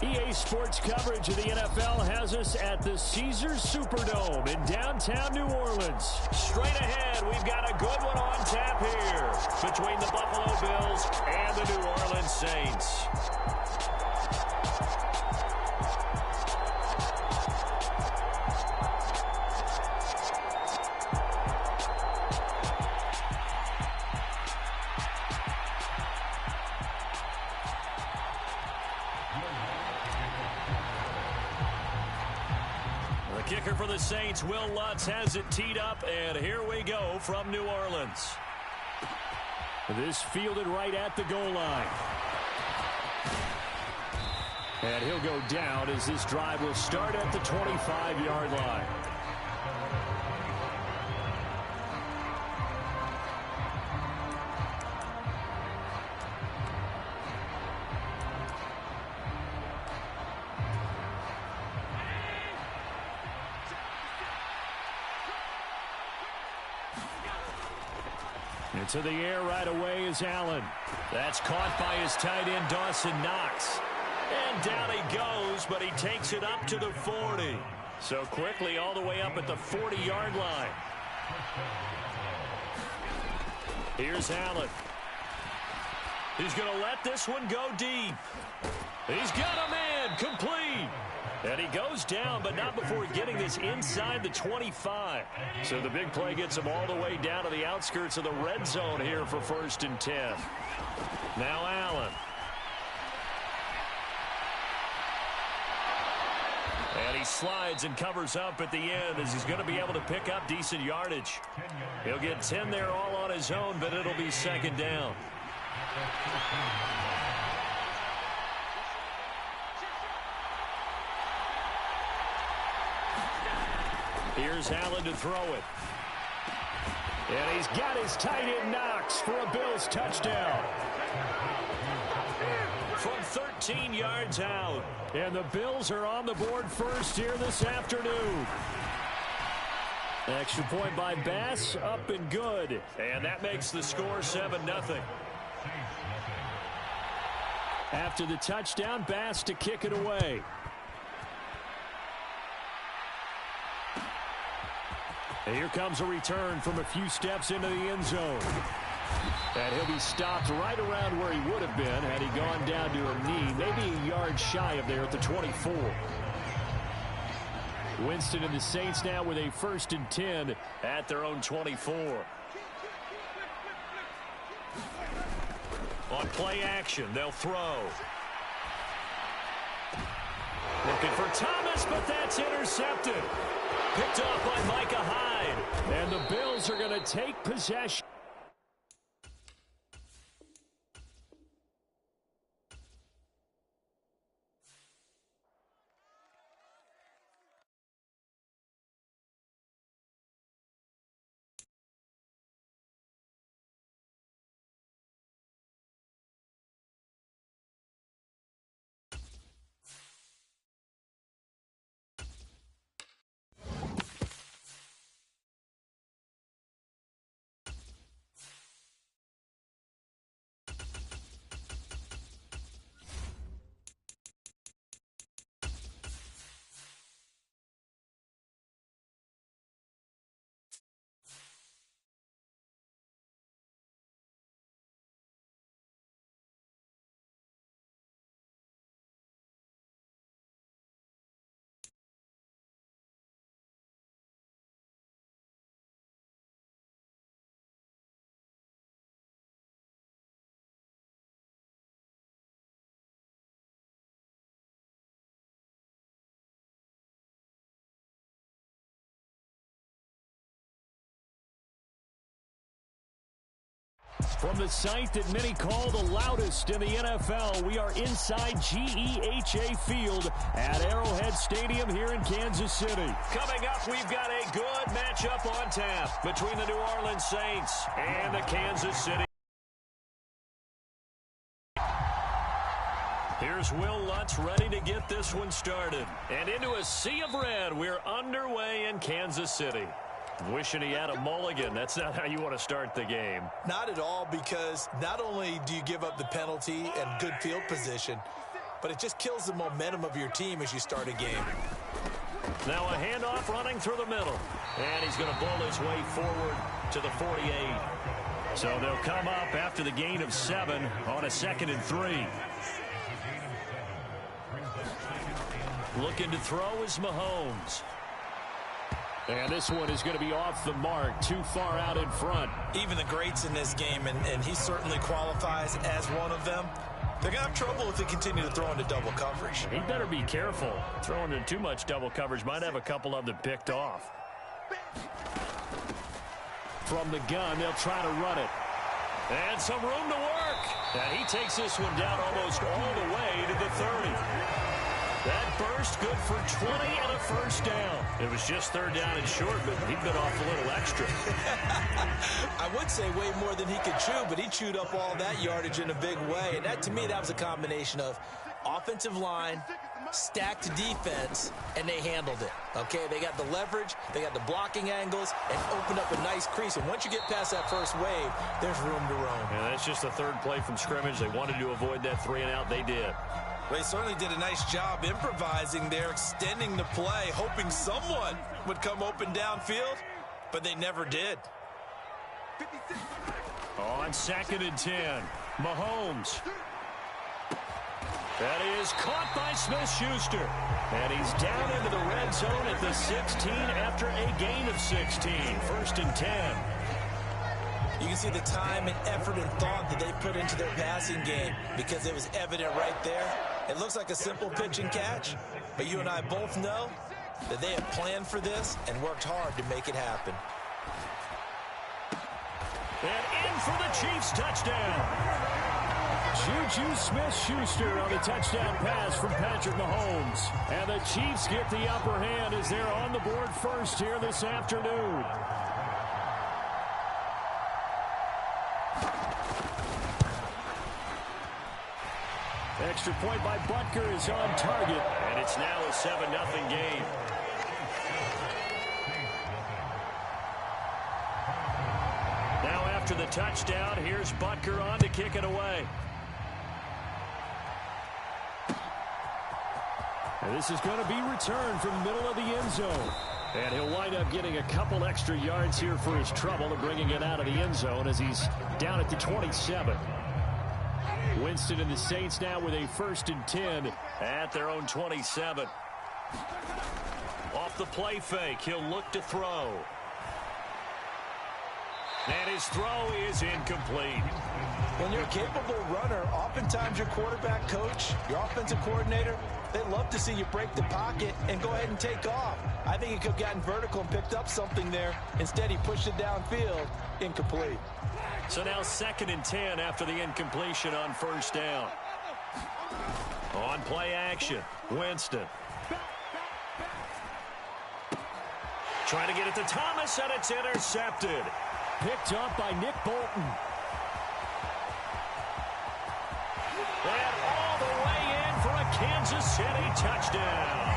EA Sports coverage of the NFL has us at the Caesars Superdome in downtown New Orleans. Straight ahead, we've got a good one on tap here between the Buffalo Bills and the New Orleans Saints. Kicker for the Saints, Will Lutz, has it teed up, and here we go from New Orleans. This fielded right at the goal line. And he'll go down as this drive will start at the 25-yard line. Into the air right away is Allen. That's caught by his tight end, Dawson Knox. And down he goes, but he takes it up to the 40. So quickly all the way up at the 40-yard line. Here's Allen. He's going to let this one go deep. He's got a man, complete. And he goes down, but not before getting this inside the 25. So the big play gets him all the way down to the outskirts of the red zone here for 1st and 10. Now Allen. And he slides and covers up at the end as he's going to be able to pick up decent yardage. He'll get 10 there all on his own, but it'll be 2nd down. Here's Allen to throw it. And he's got his tight end Knox for a Bills touchdown. From 13 yards out. And the Bills are on the board first here this afternoon. Extra point by Bass, up and good. And that makes the score 7-0. After the touchdown, Bass to kick it away. Here comes a return from a few steps into the end zone. And he'll be stopped right around where he would have been had he gone down to a knee, maybe a yard shy of there at the 24. Winston and the Saints now with a 1st and 10 at their own 24. On play action, they'll throw. Looking for Thomas, but that's intercepted. Picked off by Micah Hyde. And the Bills are going to take possession. From the site that many call the loudest in the NFL, we are inside GEHA Field at Arrowhead Stadium here in Kansas City. Coming up, we've got a good matchup on tap between the New Orleans Saints and the Kansas City. Here's Will Lutz ready to get this one started. And into a sea of red, we're underway in Kansas City. Wishing he had a mulligan. That's not how you want to start the game. Not at all, because not only do you give up the penalty and good field position, but it just kills the momentum of your team as you start a game. Now a handoff running through the middle. And he's going to bull his way forward to the 48. So they'll come up after the gain of 7 on a 2nd and 3. Looking to throw is Mahomes. And this one is going to be off the mark, too far out in front. Even the greats in this game, and he certainly qualifies as one of them, they're going to have trouble if they continue to throw into double coverage. He better be careful. Throwing into too much double coverage might have a couple of them picked off. From the gun, they'll try to run it. And some room to work. And he takes this one down almost all the way to the 30. That burst good for 20 and a first down. It was just 3rd down and short, but he bit off a little extra. I would say way more than he could chew, but he chewed up all that yardage in a big way. And that, to me, that was a combination of offensive line, stacked defense, and they handled it. Okay, they got the leverage, they got the blocking angles, and opened up a nice crease. And once you get past that first wave, there's room to roam. Yeah, that's just the 3rd play from scrimmage. They wanted to avoid that 3 and out. They did. They certainly did a nice job improvising there, extending the play, hoping someone would come open downfield, but they never did. On 2nd and 10, Mahomes. That is caught by Smith-Schuster. And he's down into the red zone at the 16 after a gain of 16. 1st and 10. You can see the time and effort and thought that they put into their passing game because it was evident right there. It looks like a simple pitch and catch, but you and I both know that they have planned for this and worked hard to make it happen. And in for the Chiefs touchdown. Juju Smith-Schuster on the touchdown pass from Patrick Mahomes. And the Chiefs get the upper hand as they're on the board first here this afternoon. Extra point by Butker is on target. And it's now a 7-0 game. Now after the touchdown, here's Butker on to kick it away. And this is going to be returned from the middle of the end zone. And he'll wind up getting a couple extra yards here for his trouble and bringing it out of the end zone as he's down at the 27. Winston and the Saints now with a 1st and 10 at their own 27. Off the play fake, he'll look to throw. And his throw is incomplete. When you're a capable runner, oftentimes your quarterback coach, your offensive coordinator, they love to see you break the pocket and go ahead and take off. I think he could have gotten vertical and picked up something there. Instead, he pushed it downfield, incomplete. So now 2nd and 10 after the incompletion on 1st down. On play action, Winston. Trying to get it to Thomas, and it's intercepted. Picked up by Nick Bolton. And all the way in for a Kansas City touchdown.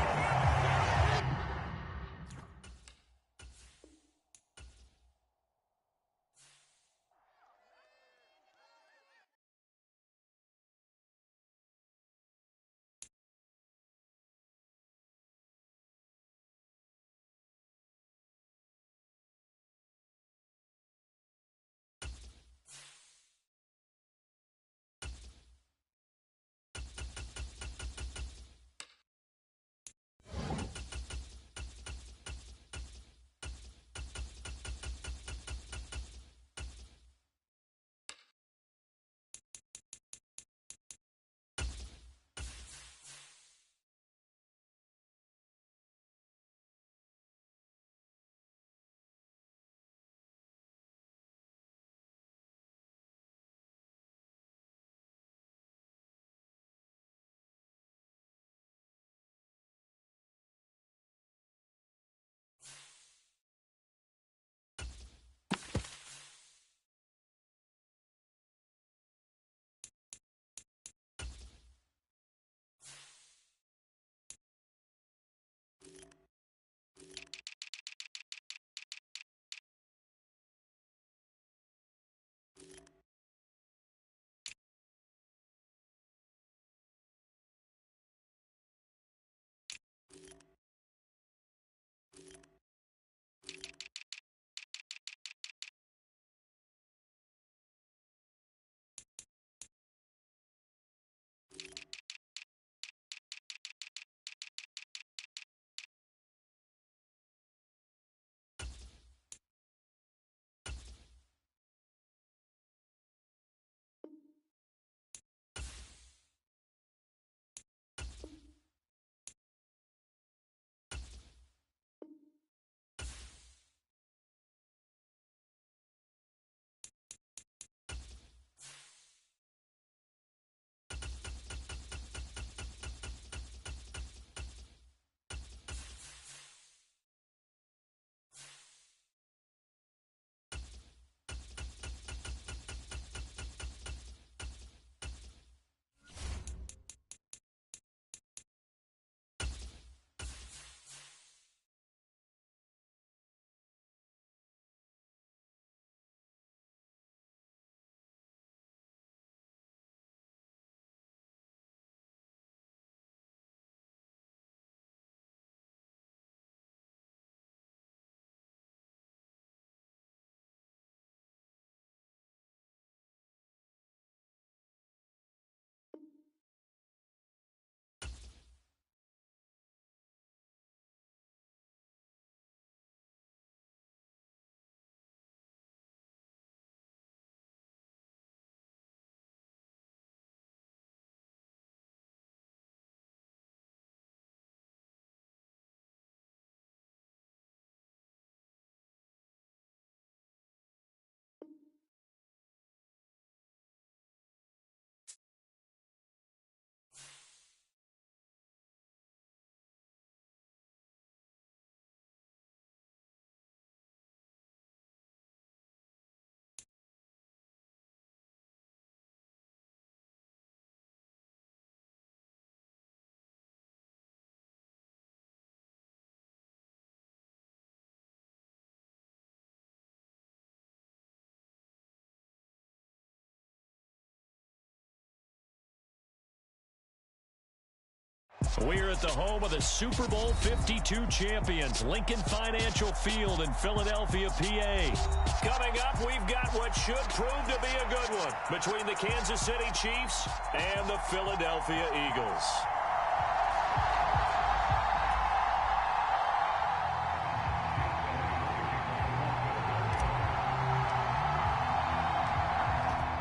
We're at the home of the Super Bowl 52 champions, Lincoln Financial Field in Philadelphia, PA. Coming up, we've got what should prove to be a good one between the Kansas City Chiefs and the Philadelphia Eagles.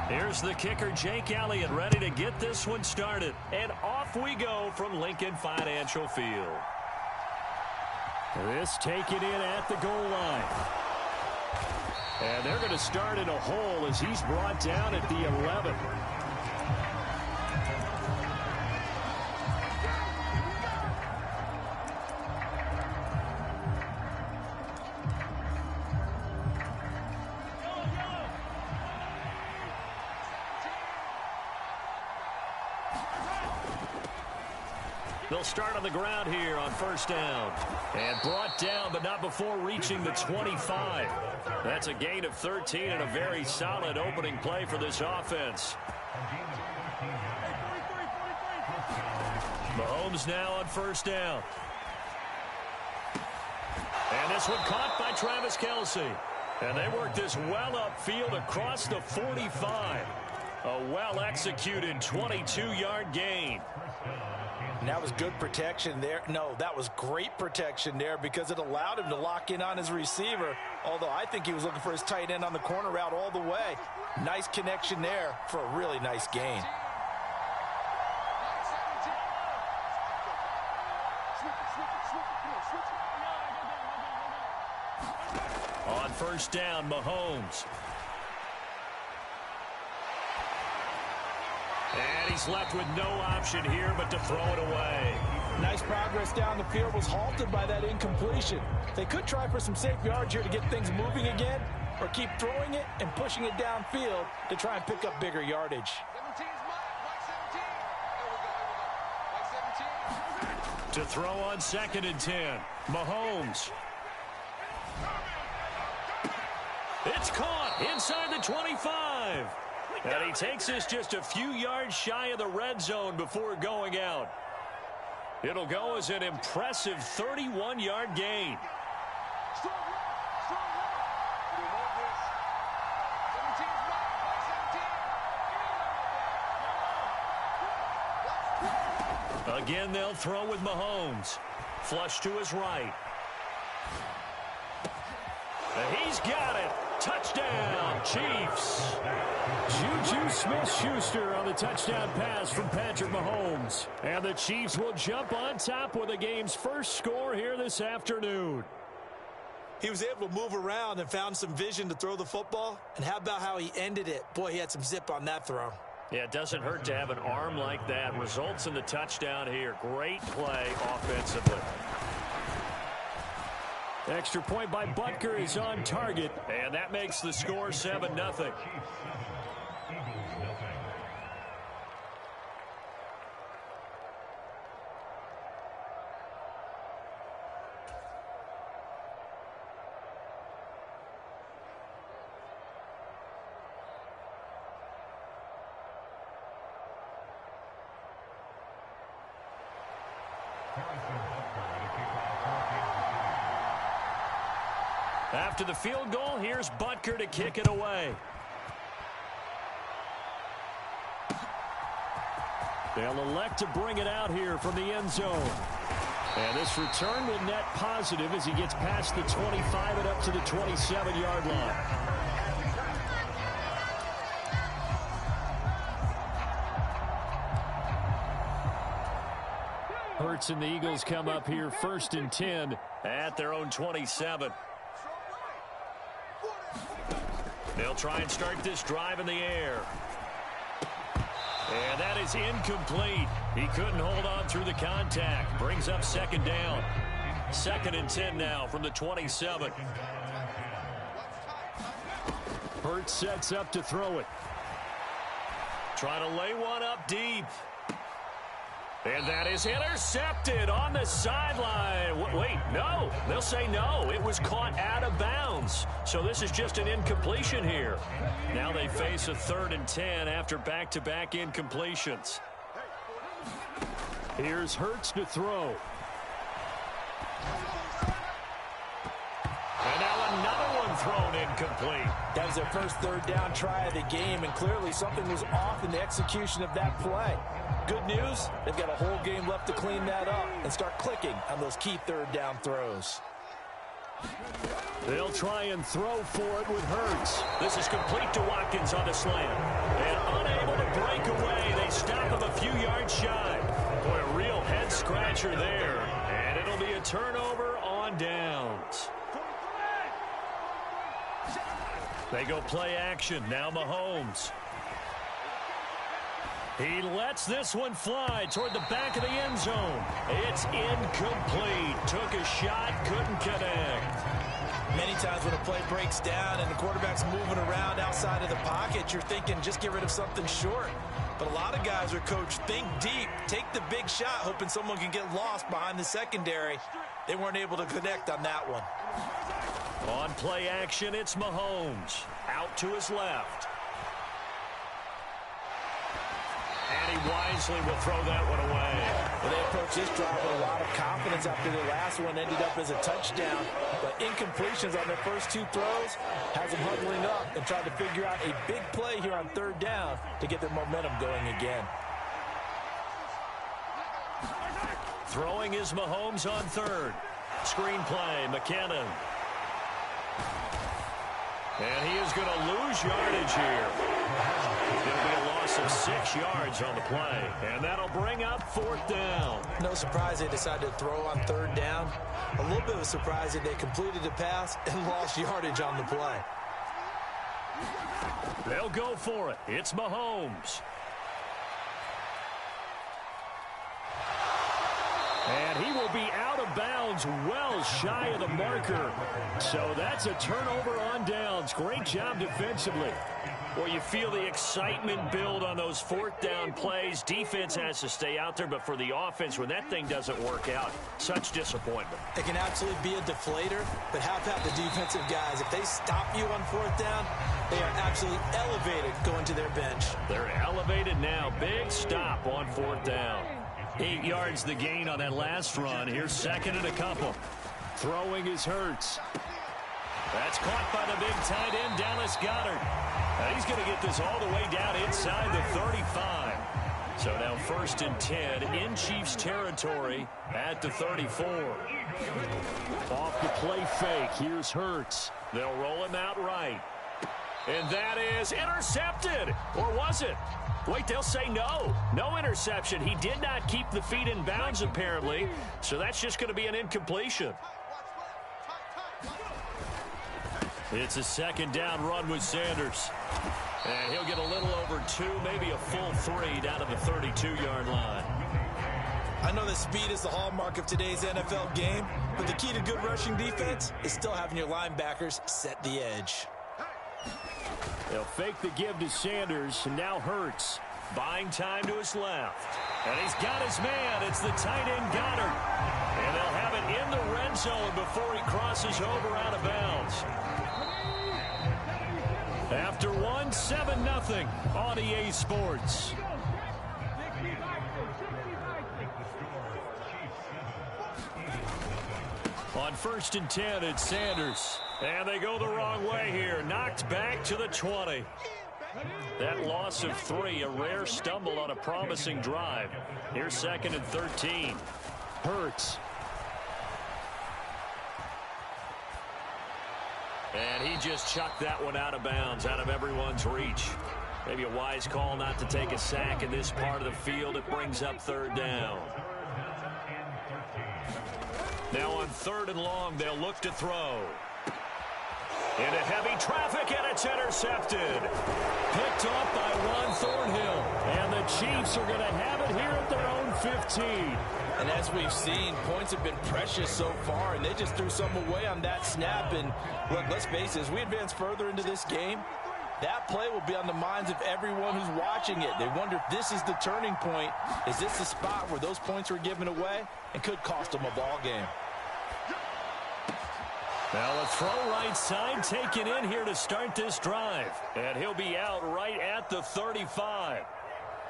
Here's the kicker, Jake Elliott, ready to get this one started. And off we go from Lincoln Financial Field. This taken in at the goal line. And they're going to start in a hole as he's brought down at the 11. They'll start on the ground here on first down. And brought down, but not before reaching the 25. That's a gain of 13 and a very solid opening play for this offense. Mahomes now on first down. And this one caught by Travis Kelce. And they work this well upfield across the 45. A well-executed 22-yard gain. And that was good protection there. No, that was great protection there because it allowed him to lock in on his receiver, although I think he was looking for his tight end on the corner route all the way. Nice connection there for a really nice gain. On first down, Mahomes. And he's left with no option here but to throw it away. Nice progress down the field, was halted by that incompletion. They could try for some safe yards here to get things moving again, or keep throwing it and pushing it downfield to try and pick up bigger yardage. To throw on 2nd and 10, Mahomes. It's caught inside the 25. And he takes this just a few yards shy of the red zone before going out. It'll go as an impressive 31-yard gain. Again, they'll throw with Mahomes. Flush to his right. And he's got it. Touchdown, Chiefs. Juju Smith-Schuster on the touchdown pass from Patrick Mahomes. And the Chiefs will jump on top with the game's first score here this afternoon. He was able to move around and found some vision to throw the football. And how about how he ended it? Boy, he had some zip on that throw. Yeah, it doesn't hurt to have an arm like that. Results in the touchdown here. Great play offensively. Extra point by Butker is on target, and that makes the score 7-0. After the field goal, here's Butker to kick it away. They'll elect to bring it out here from the end zone. And this return will net positive as he gets past the 25 and up to the 27-yard line. Hurts and the Eagles come up here 1st and 10 at their own 27. They'll try and start this drive in the air. And that is incomplete. He couldn't hold on through the contact. Brings up 2nd down. 2nd and 10 now from the 27. Hurts sets up to throw it. Trying to lay one up deep. And that is intercepted on the sideline. Wait, no. They'll say no. It was caught out of bounds. So this is just an incompletion here. Now they face a 3rd and 10 after back-to-back incompletions. Here's Hurts to throw. And now another one thrown incomplete. That was their first third down try of the game, and clearly something was off in the execution of that play. Good news, they've got a whole game left to clean that up and start clicking on those key third down throws. They'll try and throw for it with Hurts. This is complete to Watkins on the slant. And unable to break away, they stop him a few yards shy. Boy, a real head-scratcher there. And it'll be a turnover on downs. They go play action. Now Mahomes. He lets this one fly toward the back of the end zone. It's incomplete. Took a shot, couldn't connect. Many times when a play breaks down and the quarterback's moving around outside of the pocket, you're thinking just get rid of something short. But a lot of guys are coached, think deep, take the big shot, hoping someone can get lost behind the secondary. They weren't able to connect on that one. On play action, it's Mahomes. Out to his left. And he wisely will throw that one away. Well, they approached this drive with a lot of confidence after their last one ended up as a touchdown. But incompletions on their first two throws has them huddling up and trying to figure out a big play here on third down to get their momentum going again. Throwing is Mahomes on third. Screen play, McKinnon. And he is going to lose yardage here. It's going to be a loss of 6 yards on the play. And that'll bring up fourth down. No surprise they decided to throw on third down. A little bit of a surprise that they completed the pass and lost yardage on the play. They'll go for it. It's Mahomes. And he will be out of bounds well shy of the marker. So that's a turnover on downs. Great job defensively. Well, you feel the excitement build on those fourth down plays. Defense has to stay out there, but for the offense, when that thing doesn't work out, such disappointment. It can absolutely be a deflator, but how about the defensive guys? If they stop you on fourth down, they are absolutely elevated going to their bench. They're elevated now. Big stop on fourth down. 8 yards the gain on that last run. Here's second and a couple. Throwing is Hurts. That's caught by the big tight end, Dallas Goedert. Now he's going to get this all the way down inside the 35. So now first and 10 in Chiefs territory at the 34. Off the play fake. Here's Hurts. They'll roll him out right. And that is intercepted. Or was it? Wait, they'll say no. No interception. He did not keep the feet in bounds, apparently. So that's just going to be an incompletion. It's a second down run with Sanders. And he'll get a little over 2, maybe a full 3 down to the 32-yard line. I know that speed is the hallmark of today's NFL game, but the key to good rushing defense is still having your linebackers set the edge. They'll fake the give to Sanders, and now Hurts. Buying time to his left. And he's got his man. It's the tight end Goddard. And they'll have it in the red zone before he crosses over out of bounds. After one, 7-0 on EA Sports. On first and 10, it's Sanders. And they go the wrong way here. Knocked back to the 20. That loss of 3, a rare stumble on a promising drive. Here's second and 13. Hurts. And he just chucked that one out of bounds, out of everyone's reach. Maybe a wise call not to take a sack in this part of the field. It brings up third down. Now on third and long, they'll look to throw. Into heavy traffic, and it's intercepted. Picked off by Ron Thornhill. And the Chiefs are going to have it here at their own 15. And as we've seen, points have been precious so far, and they just threw some away on that snap. And look, let's face it, as we advance further into this game, that play will be on the minds of everyone who's watching it. They wonder if this is the turning point. Is this the spot where those points were given away and could cost them a ball game? Now a throw right side taken in here to start this drive. And he'll be out right at the 35.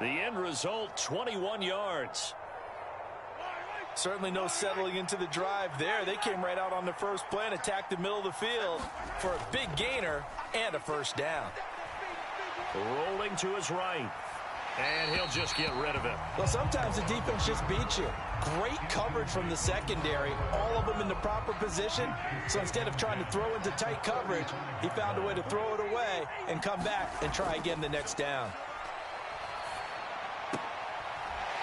The end result, 21 yards. Certainly no settling into the drive there. They came right out on the first play and attacked the middle of the field for a big gainer and a first down. Rolling to his right. And he'll just get rid of it. Well, sometimes the defense just beats you. Great coverage from the secondary. All of them in the proper position. So instead of trying to throw into tight coverage, he found a way to throw it away and come back and try again the next down.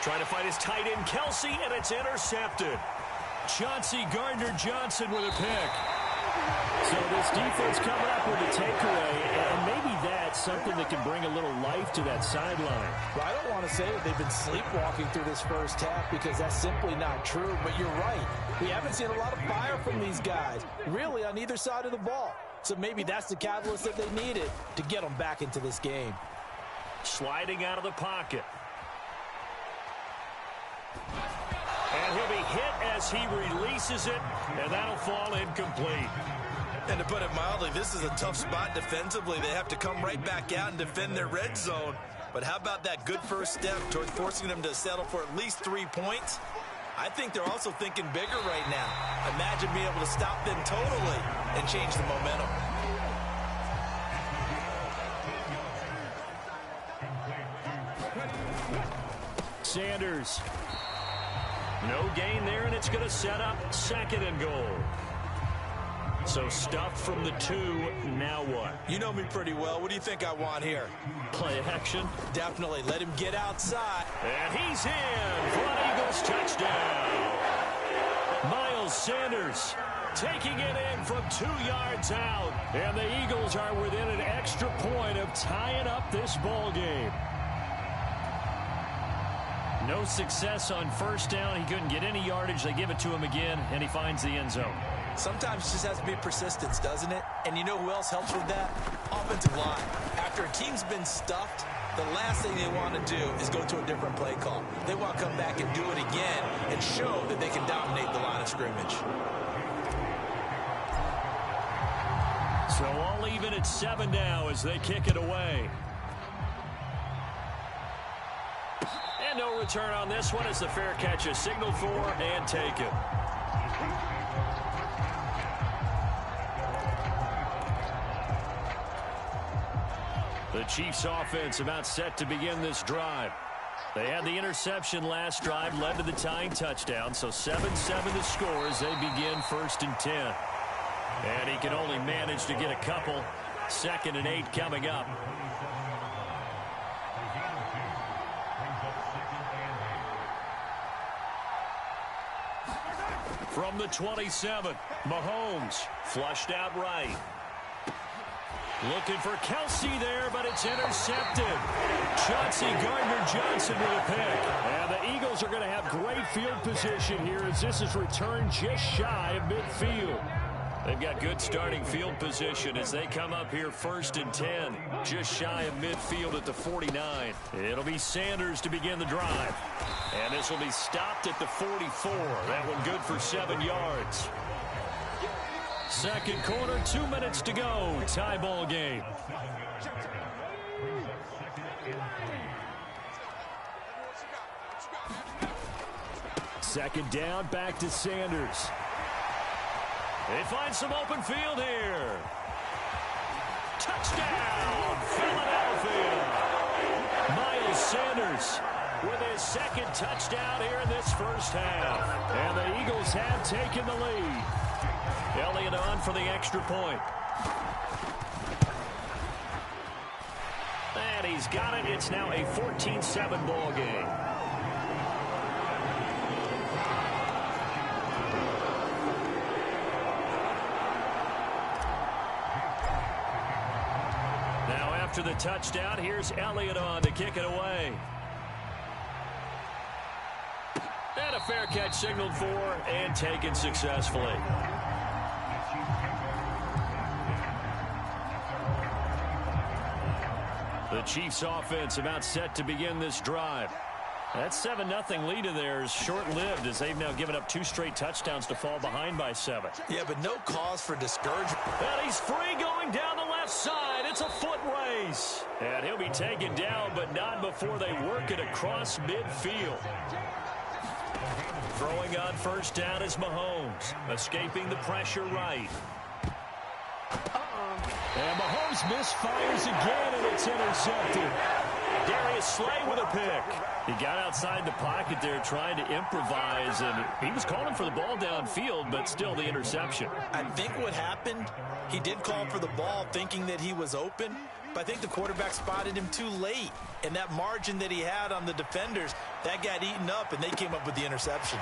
Trying to find his tight end, Kelsey, and it's intercepted. Chauncey Gardner-Johnson with a pick. So this defense coming up with a takeaway, and maybe that's something that can bring a little life to that sideline. Well, I don't want to say that they've been sleepwalking through this first half because that's simply not true, but you're right. We haven't seen a lot of fire from these guys, really on either side of the ball. So maybe that's the catalyst that they needed to get them back into this game. Sliding out of the pocket. And he'll be hit as he releases it, and that'll fall incomplete. And to put it mildly, this is a tough spot defensively. They have to come right back out and defend their red zone. But how about that good first step towards forcing them to settle for at least 3 points? I think they're also thinking bigger right now. Imagine being able to stop them totally and change the momentum. Sanders. No gain there, and it's going to set up 2nd and goal. So stuffed from the 2, now what? You know me pretty well. What do you think I want here? Play action. Definitely. Let him get outside. And he's in for an Eagles touchdown. Miles Sanders taking it in from 2 yards out. And the Eagles are within an extra point of tying up this ball game. No success on first down. He couldn't get any yardage. They give it to him again, and he finds the end zone. Sometimes it just has to be persistence, doesn't it? And you know who else helps with that? Offensive line. After a team's been stuffed, the last thing they want to do is go to a different play call. They want to come back and do it again and show that they can dominate the line of scrimmage. So all even at 7 now as they kick it away. And no return on this one as the fair catch is signaled for and taken. The Chiefs offense about set to begin this drive. They had the interception last drive, led to the tying touchdown, so 7-7 the score as they begin 1st and 10. And he can only manage to get a couple. 2nd and 8 coming up. From the 27, Mahomes flushed out right. Looking for Kelsey there, but it's intercepted. Chauncey Gardner-Johnson with a pick. And the Eagles are going to have great field position here as this is returned just shy of midfield. They've got good starting field position as they come up here 1st and 10, just shy of midfield at the 49. It'll be Sanders to begin the drive. And this will be stopped at the 44. That one good for 7 yards. 2nd quarter, 2 minutes to go. Tie ball game. Second down, back to Sanders. They find some open field here. Touchdown, Philadelphia. Miles Sanders with his 2nd touchdown here in this first half. And the Eagles have taken the lead. Elliott on for the extra point. And he's got it. It's now a 14-7 ball game. Now after the touchdown, here's Elliott on to kick it away. And a fair catch signaled for and taken successfully. The Chiefs offense about set to begin this drive. That 7-0 lead of theirs short-lived as they've now given up 2 straight touchdowns to fall behind by 7. Yeah, but no cause for discouragement. And he's free going down the left side. It's a foot race. And he'll be taken down, but not before they work it across midfield. Throwing on first down is Mahomes. Escaping the pressure right. And Mahomes misfires again, and it's intercepted. Darius Slay with a pick. He got outside the pocket there trying to improvise, and he was calling for the ball downfield, but still the interception. I think what happened, he did call for the ball thinking that he was open, but I think the quarterback spotted him too late. And that margin that he had on the defenders, that got eaten up, and they came up with the interception.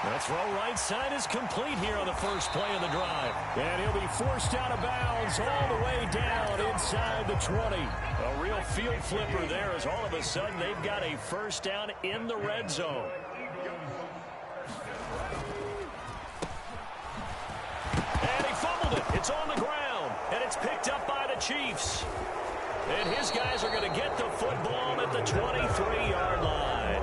That throw right side is complete here on the first play of the drive. And he'll be forced out of bounds all the way down inside the 20. A real field flipper there as all of a sudden they've got a first down in the red zone. And he fumbled it. It's on the ground. And it's picked up by the Chiefs. And his guys are going to get the football at the 23-yard line.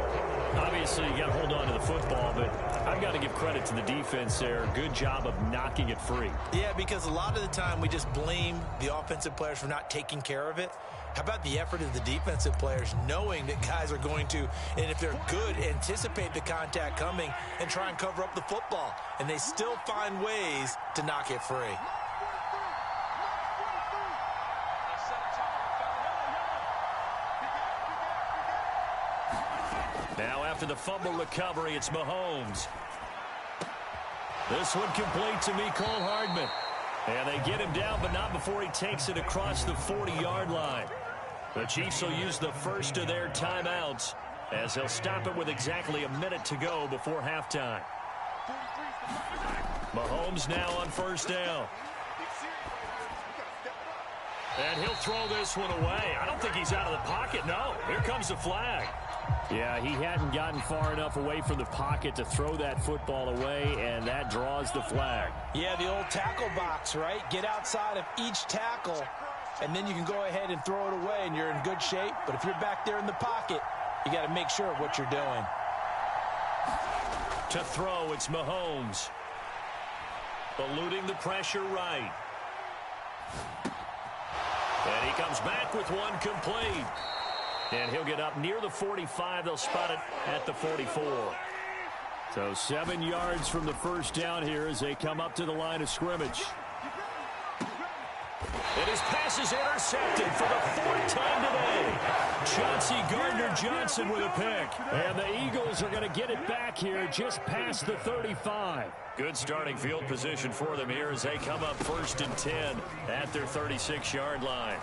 Obviously, you got to hold on to the football, but I've got to give credit to the defense there. Good job of knocking it free. Yeah, because a lot of the time we just blame the offensive players for not taking care of it. How about the effort of the defensive players knowing that guys are going to, and if they're good, anticipate the contact coming and try and cover up the football. And they still find ways to knock it free. Now after the fumble recovery, it's Mahomes. This one complete to Mecole Hardman. And they get him down, but not before he takes it across the 40-yard line. The Chiefs will use the first of their timeouts as they'll stop it with exactly a minute to go before halftime. Mahomes now on first down. And he'll throw this one away. I don't think he's out of the pocket. No, here comes the flag. Yeah, he hadn't gotten far enough away from the pocket to throw that football away, and that draws the flag. Yeah, the old tackle box, right? Get outside of each tackle, and then you can go ahead and throw it away, and you're in good shape. But if you're back there in the pocket, you got to make sure of what you're doing. To throw, it's Mahomes. Eluding the pressure right. And he comes back with one complete. And he'll get up near the 45. They'll spot it at the 44. So 7 yards from the first down here as they come up to the line of scrimmage. And his pass is intercepted for the fourth time today. Chauncey Gardner-Johnson with a pick. And the Eagles are going to get it back here just past the 35. Good starting field position for them here as they come up 1st and 10 at their 36-yard line.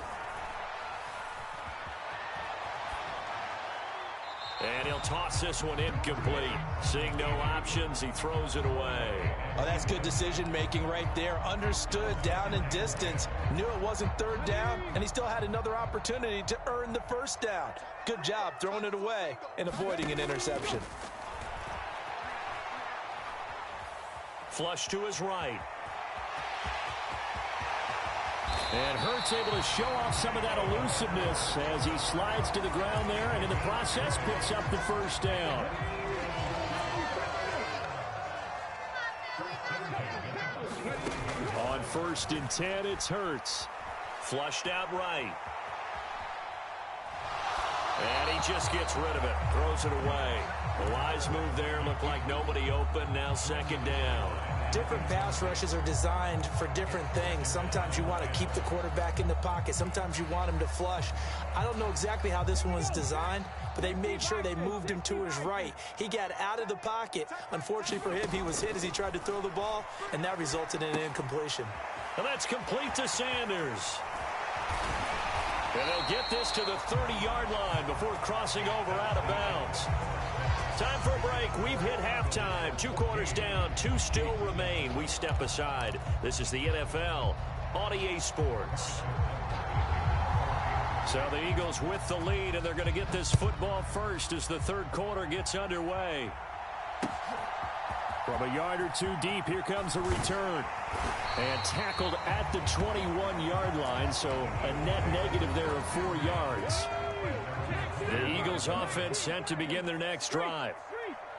And he'll toss this one incomplete. Seeing no options, he throws it away. Oh, that's good decision-making right there. Understood down and distance. Knew it wasn't third down, and he still had another opportunity to earn the first down. Good job throwing it away and avoiding an interception. Flush to his right. And Hurts able to show off some of that elusiveness as he slides to the ground there, and in the process picks up the first down. On 1st and 10, it's Hurts. Flushed out right. And he just gets rid of it. Throws it away. The wise move there. Looked like nobody open. Now 2nd down. Different pass rushes are designed for different things. Sometimes you want to keep the quarterback in the pocket. Sometimes you want him to flush. I don't know exactly how this one was designed, but they made sure they moved him to his right. He got out of the pocket. Unfortunately for him, he was hit as he tried to throw the ball, and that resulted in an incompletion. And that's complete to Sanders. And they'll get this to the 30-yard line before crossing over out of bounds. Time for a break. We've hit halftime. 2 quarters down. 2 still remain. We step aside. This is the NFL on EA Sports. So the Eagles with the lead, and they're going to get this football first as the 3rd quarter gets underway. From a yard or 2 deep, here comes a return. And tackled at the 21-yard line, so a net negative there of 4 yards. The Eagles offense set to begin their next drive.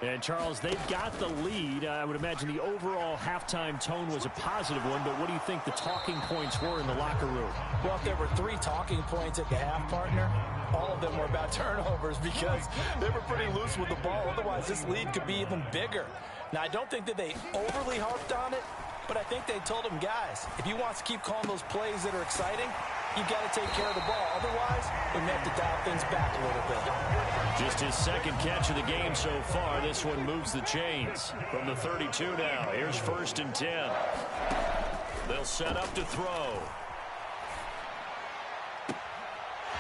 And, Charles, they've got the lead. I would imagine the overall halftime tone was a positive one, but what do you think the talking points were in the locker room? Well, if there were 3 talking points at the half, partner, all of them were about turnovers because they were pretty loose with the ball. Otherwise, this lead could be even bigger. Now, I don't think that they overly harped on it, but I think they told them, guys, if you want to keep calling those plays that are exciting, you've got to take care of the ball. Otherwise, we may have to dial things back a little bit. Just his second catch of the game so far. This one moves the chains. From the 32 now, here's 1st and 10. They'll set up to throw.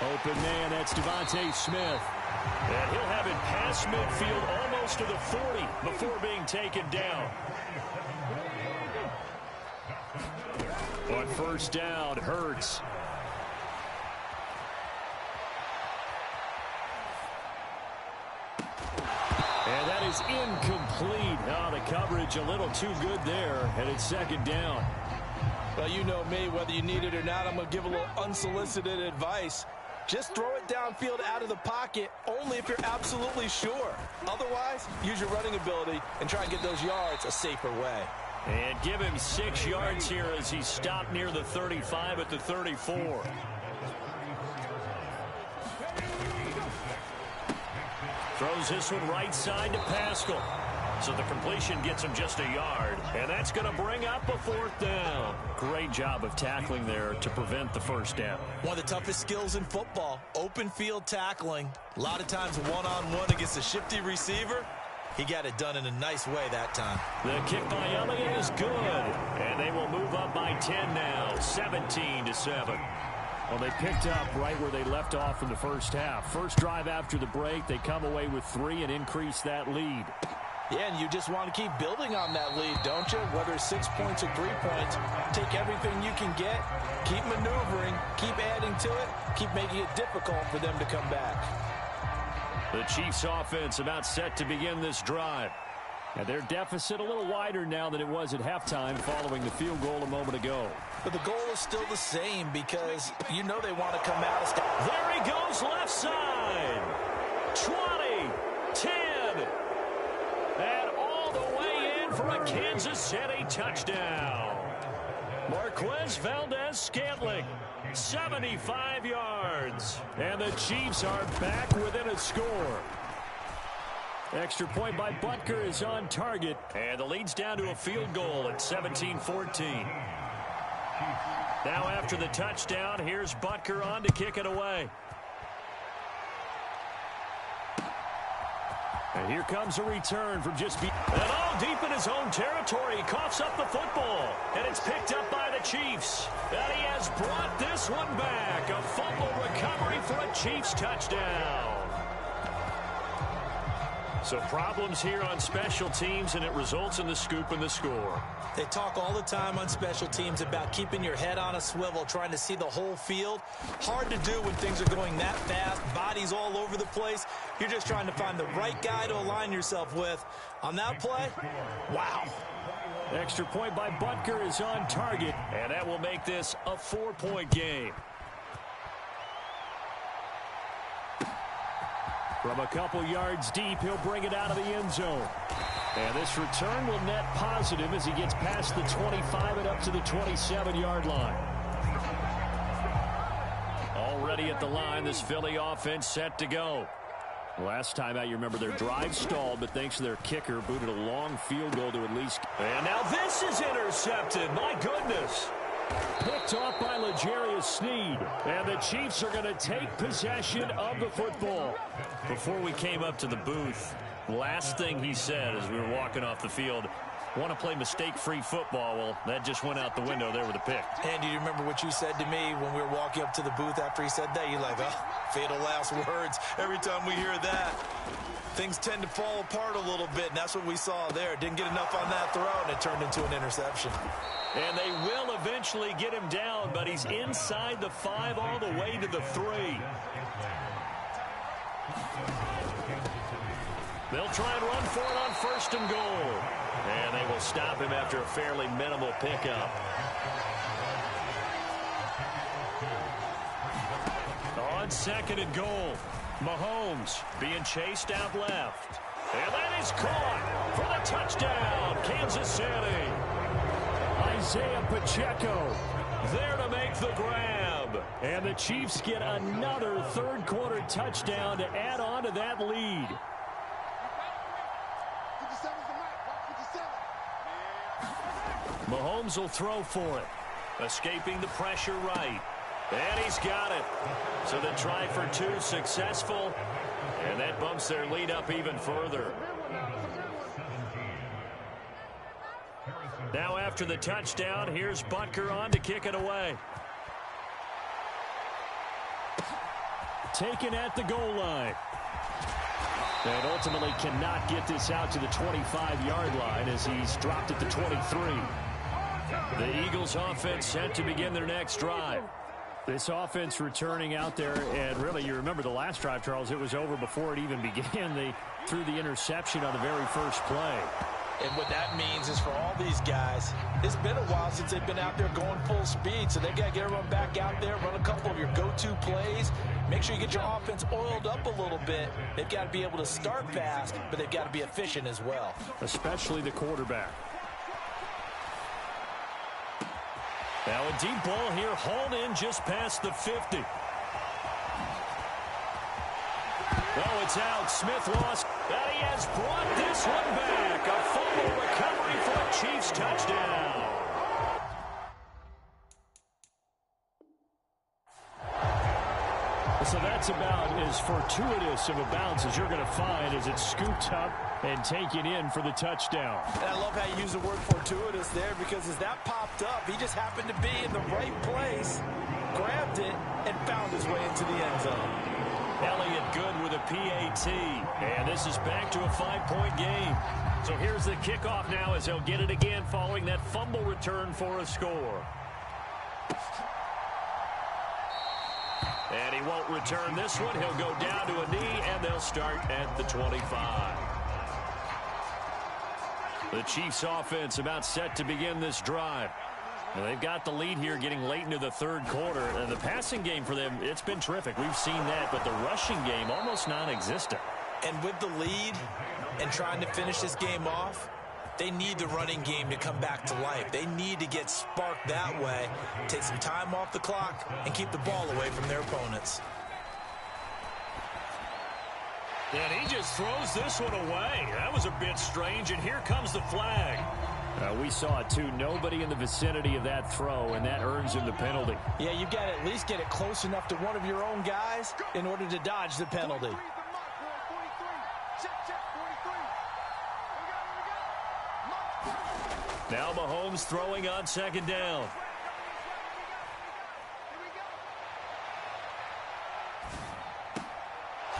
Open man, that's Devontae Smith. And he'll have it past midfield almost to the 40 before being taken down. On 1st down, Hurts. And that is incomplete. Oh, the coverage a little too good there, and it's 2nd down. Well, you know me, whether you need it or not, I'm going to give a little unsolicited advice. Just throw it downfield out of the pocket only if you're absolutely sure. Otherwise, use your running ability and try and get those yards a safer way. And give him 6 yards here as he stopped near the 35 at the 34. Throws this one right side to Pascal. So the completion gets him just a yard. And that's going to bring up a 4th down. Great job of tackling there to prevent the 1st down. One of the toughest skills in football, open field tackling. A lot of times one-on-one against a shifty receiver. He got it done in a nice way that time. The kick by Elliott is good. And they will move up by 10 now, 17-7. Well, they picked up right where they left off in the first half. First drive after the break, they come away with 3 and increase that lead. Yeah, and you just want to keep building on that lead, don't you? Whether it's 6 points or 3 points, take everything you can get, keep maneuvering, keep adding to it, keep making it difficult for them to come back. The Chiefs offense about set to begin this drive. And their deficit a little wider now than it was at halftime following the field goal a moment ago. But the goal is still the same because you know they want to come out. There he goes left side. 20, 10, and all the way in for a Kansas City touchdown. Marquez Valdez-Scantling, 75 yards. And the Chiefs are back within a score. Extra point by Butker is on target. And the lead's down to a field goal at 17-14. Now after the touchdown, here's Butker on to kick it away. And here comes a return from and all deep in his own territory. He coughs up the football. And it's picked up by the Chiefs. And he has brought this one back. A fumble recovery for a Chiefs touchdown. So problems here on special teams, and it results in the scoop and the score. They talk all the time on special teams about keeping your head on a swivel, trying to see the whole field. Hard to do when things are going that fast, bodies all over the place. You're just trying to find the right guy to align yourself with. On that play, wow. Extra point by Butker is on target, and that will make this a 4-point game. From a couple yards deep, he'll bring it out of the end zone. And this return will net positive as he gets past the 25 and up to the 27-yard line. Already at the line, this Philly offense set to go. Last time out, you remember their drive stalled, but thanks to their kicker, booted a long field goal to at least. And now this is intercepted. My goodness. Picked off by L'Jarius Sneed. And the Chiefs are going to take possession of the football. Before we came up to the booth, last thing he said as we were walking off the field, want to play mistake-free football. Well, that just went out the window there with a pick. And do you remember what you said to me when we were walking up to the booth after he said that? You're like, oh, fatal last words. Every time we hear that, things tend to fall apart a little bit, and that's what we saw there. Didn't get enough on that throw, and it turned into an interception. And they will eventually get him down, but he's inside the 5 all the way to the 3. They'll try and run for it on 1st and goal. And they will stop him after a fairly minimal pickup. On 2nd and goal, Mahomes being chased out left. And that is caught for the touchdown, Kansas City. Isaiah Pacheco There to make the grab. And the Chiefs get another third-quarter touchdown to add on to that lead. Mahomes will throw for it. Escaping the pressure right. And he's got it. So the try for two successful. And that bumps their lead up even further. Now after the touchdown, here's Butker on to kick it away. Taken at the goal line. And ultimately cannot get this out to the 25-yard line as he's dropped at the 23. The Eagles offense set to begin their next drive. This offense returning out there, and really, you remember the last drive, Charles, it was over before it even began. They threw the interception on the very first play. And what that means is for all these guys, it's been a while since they've been out there going full speed, so they've got to get everyone back out there, run a couple of your go-to plays, make sure you get your offense oiled up a little bit. They've got to be able to start fast, but they've got to be efficient as well. Especially the quarterback. Now a deep ball here, hauled in just past the 50. Oh, it's out. Smith lost. And he has brought this one back. A fumble recovery for a Chiefs touchdown. So that's about as fortuitous of a bounce as you're going to find as it's scooped up and taken in for the touchdown. And I love how you use the word fortuitous there, because as that popped up, he just happened to be in the right place, grabbed it, and found his way into the end zone. Elliott good with a PAT. And this is back to a 5-point game. So here's the kickoff now as he'll get it again following that fumble return for a score. And he won't return this one. He'll go down to a knee, and they'll start at the 25. The Chiefs offense about set to begin this drive. Now they've got the lead here getting late into the third quarter. And the passing game for them, it's been terrific. We've seen that, but the rushing game almost non-existent. And with the lead and trying to finish this game off, they need the running game to come back to life. They need to get sparked that way, take some time off the clock, and keep the ball away from their opponents. And he just throws this one away. That was a bit strange, and here comes the flag. We saw it, too. Nobody in the vicinity of that throw, and that earns him the penalty. Yeah, you've got to at least get it close enough to one of your own guys in order to dodge the penalty. Now Mahomes throwing on second down.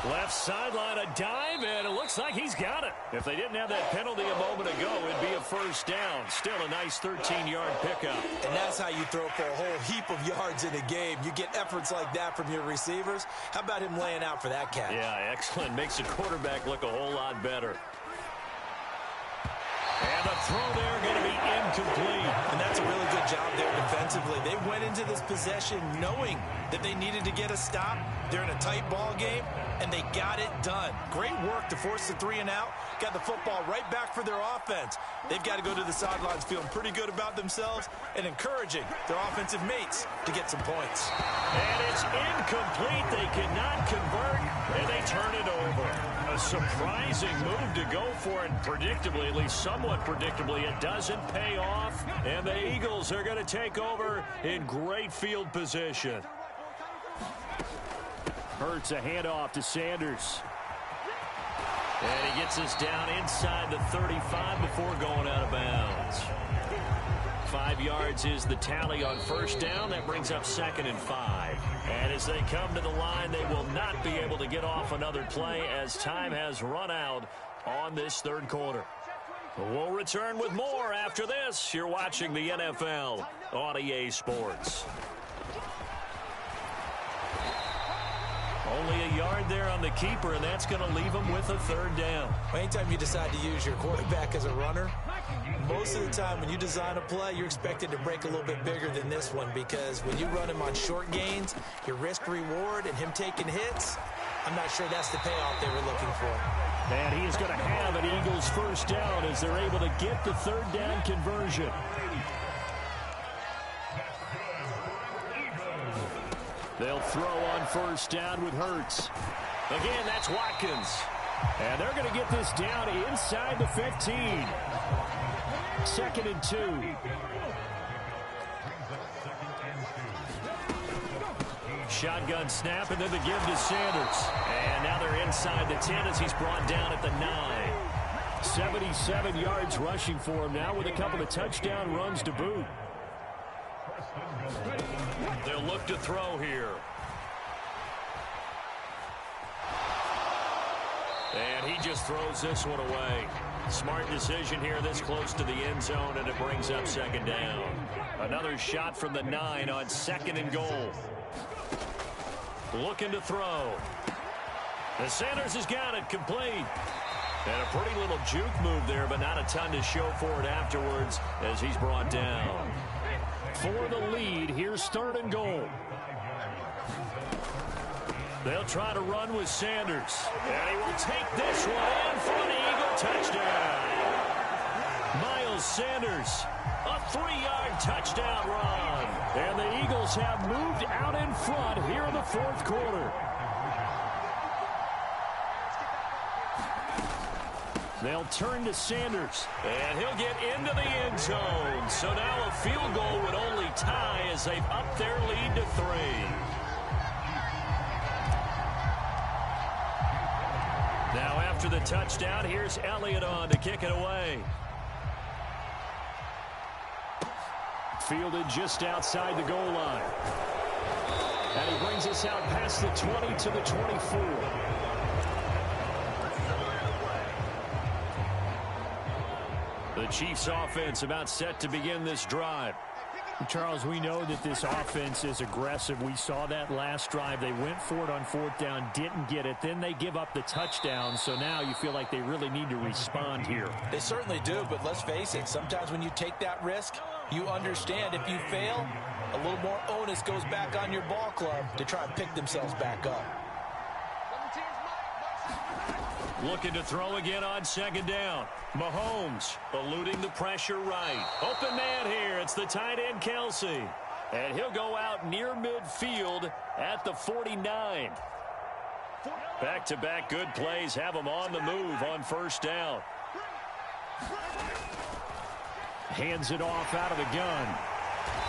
Left sideline, a dive, and it looks like he's got it. If they didn't have that penalty a moment ago, it'd be a first down. Still a nice 13-yard pickup. And that's how you throw for a whole heap of yards in a game. You get efforts like that from your receivers. How about him laying out for that catch? Yeah, excellent. Makes the quarterback look a whole lot better. And the throw there going to be incomplete. And that's a really good job there defensively. They went into this possession knowing that they needed to get a stop. They're in a tight ball game, and they got it done. Great work to force the 3 and out. Got the football right back for their offense. They've got to go to the sidelines feeling pretty good about themselves and encouraging their offensive mates to get some points. And it's incomplete. They cannot convert, and they turn it over. A surprising move to go for it. Predictably, at least somewhat predictably, it doesn't pay off. And the Eagles are going to take over in great field position. Hurts a handoff to Sanders. And he gets us down inside the 35 before going out of bounds. 5 yards is the tally on first down. That brings up 2nd and 5. And as they come to the line, they will not be able to get off another play as time has run out on this third quarter. We'll return with more after this. You're watching the NFL on EA Sports. Only a yard there on the keeper, and that's going to leave him with a third down. Anytime you decide to use your quarterback as a runner, most of the time when you design a play, you're expected to break a little bit bigger than this one, because when you run him on short gains, your risk-reward and him taking hits, I'm not sure that's the payoff they were looking for. And he is going to have an Eagles first down as they're able to get the third down conversion. They'll throw on first down with Hurts. Again, that's Watkins. And they're going to get this down inside the 15. 2nd and 2. Shotgun snap, and then the give to Sanders. And now they're inside the 10 as he's brought down at the 9. 77 yards rushing for him now with a couple of touchdown runs to boot. They'll look to throw here. And he just throws this one away. Smart decision here this close to the end zone, and it brings up 2nd down. Another shot from the 9 on 2nd and goal. Looking to throw. And Sanders has got it complete. And a pretty little juke move there, but not a ton to show for it afterwards as he's brought down. For the lead, here's 3rd and goal. They'll try to run with Sanders. And he will take this one in for an Eagle touchdown. Miles Sanders, a 3-yard touchdown run. And the Eagles have moved out in front here in the 4th quarter. They'll turn to Sanders, and he'll get into the end zone. So now a field goal would only tie as they've upped their lead to 3. Now after the touchdown, here's Elliott on to kick it away. Fielded just outside the goal line. And he brings us out past the 20 to the 24. The Chiefs offense about set to begin this drive. Charles, we know that this offense is aggressive. We saw that last drive. They went for it on 4th down, didn't get it. Then they give up the touchdown. So now you feel like they really need to respond here. They certainly do, but let's face it. Sometimes when you take that risk, you understand if you fail, a little more onus goes back on your ball club to try and pick themselves back up. Looking to throw again on 2nd down. Mahomes eluding the pressure right. Open man here. It's the tight end, Kelsey. And he'll go out near midfield at the 49. Back-to-back good plays have him on the move on 1st down. Hands it off out of the gun.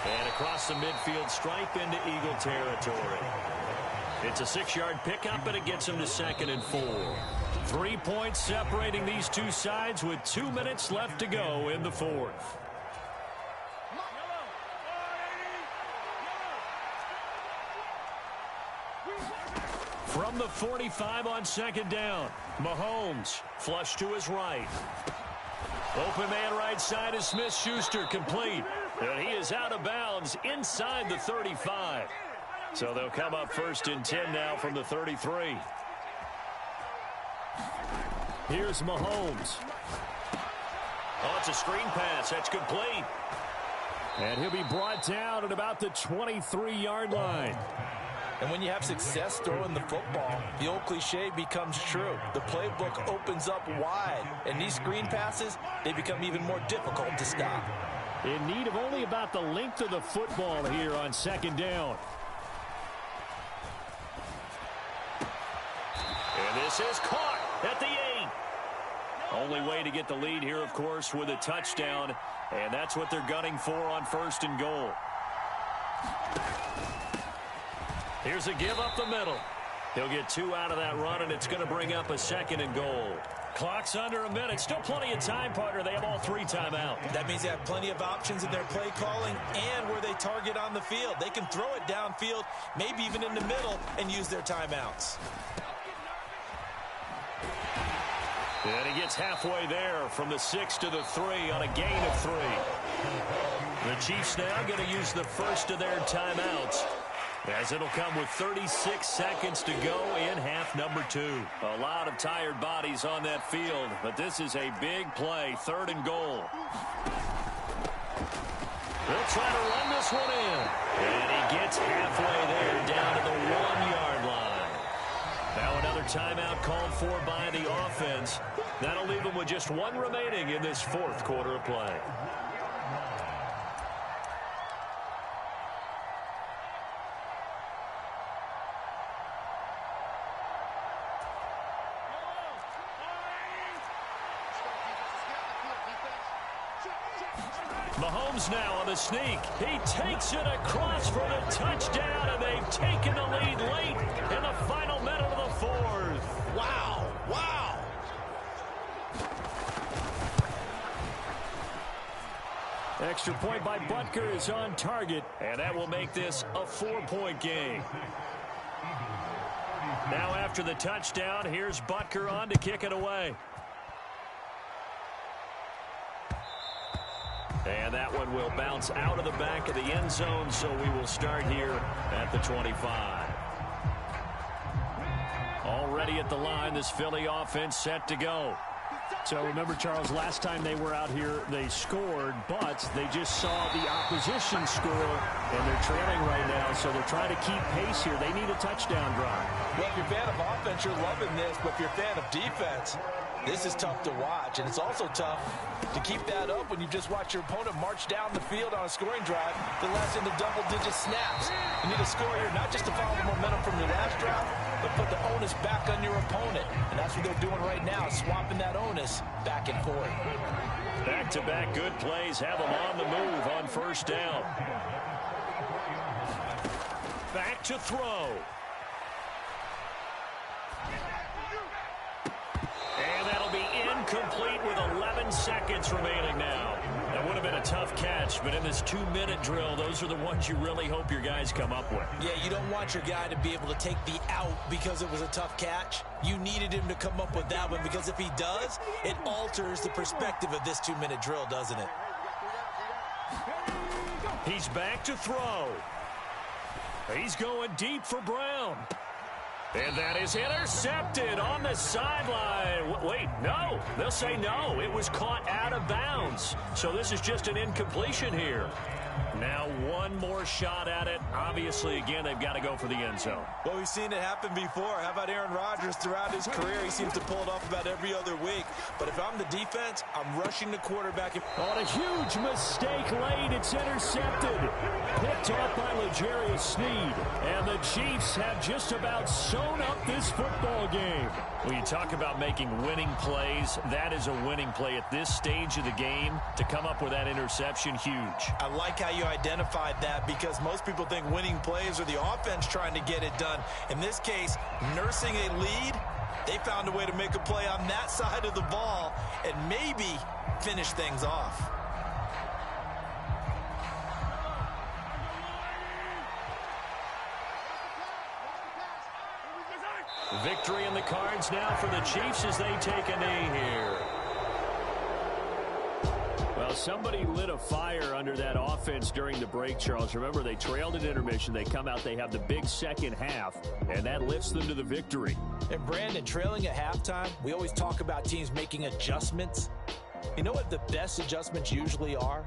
And across the midfield stripe into Eagle territory. It's a 6-yard pickup, and it gets him to 2nd and 4. 3 points separating these two sides with 2 minutes left to go in the 4th. From the 45 on 2nd down, Mahomes flush to his right. Open man right side is Smith-Schuster, complete. And he is out of bounds inside the 35. So they'll come up 1st and 10 now from the 33. Here's Mahomes. Oh, it's a screen pass. That's complete. And he'll be brought down at about the 23-yard line. And when you have success throwing the football, the old cliche becomes true. The playbook opens up wide. And these screen passes, they become even more difficult to stop. In need of only about the length of the football here on 2nd down. And this is caught at the 8. Only way to get the lead here, of course, with a touchdown. And that's what they're gunning for on 1st and goal. Here's a give up the middle. He'll get 2 out of that run, and it's going to bring up a 2nd and goal. Clock's under a minute. Still plenty of time, partner. They have all 3 timeout. That means they have plenty of options in their play calling and where they target on the field. They can throw it downfield, maybe even in the middle, and use their timeouts. And he gets halfway there from the 6 to the 3 on a gain of 3. The Chiefs now going to use the first of their timeouts, as it'll come with 36 seconds to go in half number 2. A lot of tired bodies on that field, but this is a big play, 3rd and goal. They'll try to run this one in. And he gets halfway there down to the 1-yard line. Now another timeout called for by the offense. That'll leave them with just one remaining in this fourth quarter of play. Mahomes now on the sneak. He takes it across for the touchdown, and they've taken the lead late in the final minute of the fourth. Wow, wow. Extra point by Butker is on target, and that will make this a 4-point game. Now after the touchdown, here's Butker on to kick it away. And that one will bounce out of the back of the end zone, so we will start here at the 25. Already at the line, this Philly offense set to go. So remember, Charles, last time they were out here, they scored, but they just saw the opposition score, and they're trailing right now, so they're trying to keep pace here. They need a touchdown drive. Well, if you're a fan of offense, you're loving this, but if you're a fan of defense, this is tough to watch, and it's also tough to keep that up when you just watch your opponent march down the field on a scoring drive the last into double-digit snaps. You need a score here, not just to follow the momentum from your last drive, but put the onus back on your opponent. And that's what they're doing right now, swapping that onus back and forth. Back-to-back good plays have them on the move on first down. Back to throw. And that'll be incomplete with 11 seconds remaining now. That would have been a tough catch, but in this 2-minute drill, those are the ones you really hope your guys come up with. Yeah, you don't want your guy to be able to take the out because it was a tough catch. You needed him to come up with that one, because if he does, it alters the perspective of this 2-minute drill, doesn't it? He's back to throw. He's going deep for Brown. And that is intercepted on the sideline. Wait, no. They'll say no. It was caught out of bounds. So this is just an incompletion here. Now one more shot at it. Obviously, again, they've got to go for the end zone. Well, we've seen it happen before. How about Aaron Rodgers throughout his career? He seems to pull it off about every other week. But if I'm the defense, I'm rushing the quarterback. On a huge mistake late, it's intercepted. Picked off by L'Jarius Sneed. And the Chiefs have just about sewn up this football game. When you talk about making winning plays, that is a winning play at this stage of the game. To come up with that interception, huge. I like how you identified that, because most people think winning plays are the offense trying to get it done. In this case, nursing a lead, they found a way to make a play on that side of the ball and maybe finish things off. Victory in the cards now for the Chiefs as they take a knee here. Well, somebody lit a fire under that offense during the break, Charles. Remember, they trailed at intermission. They come out, they have the big second half, and that lifts them to the victory. And Brandon, trailing at halftime, we always talk about teams making adjustments. You know what the best adjustments usually are?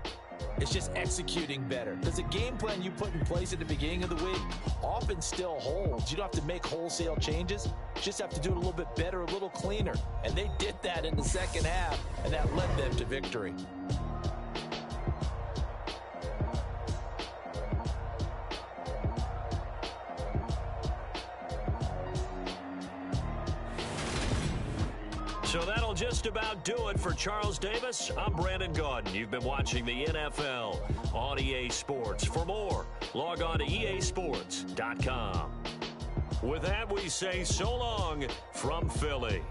It's just executing better. Because the game plan you put in place at the beginning of the week often still holds. You don't have to make wholesale changes. You just have to do it a little bit better, a little cleaner. And they did that in the second half, and that led them to victory. So that'll just about do it for Charles Davis. I'm Brandon Gaudin. You've been watching the NFL on EA Sports. For more, log on to easports.com. With that, we say so long from Philly.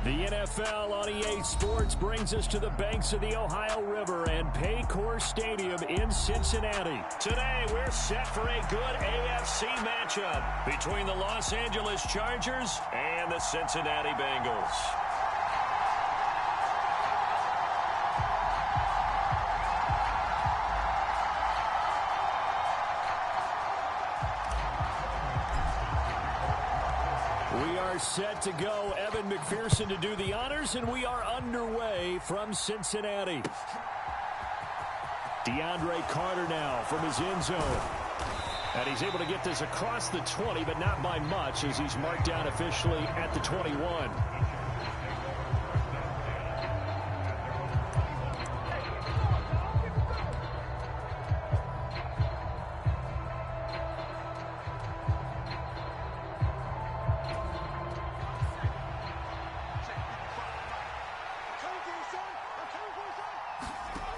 The NFL on EA Sports brings us to the banks of the Ohio River and Paycor Stadium in Cincinnati. Today, we're set for a good AFC matchup between the Los Angeles Chargers and the Cincinnati Bengals. We are set to go. Evan McPherson to do the honors, and we are underway from Cincinnati. DeAndre Carter now from his end zone. And he's able to get this across the 20, but not by much as he's marked down officially at the 21.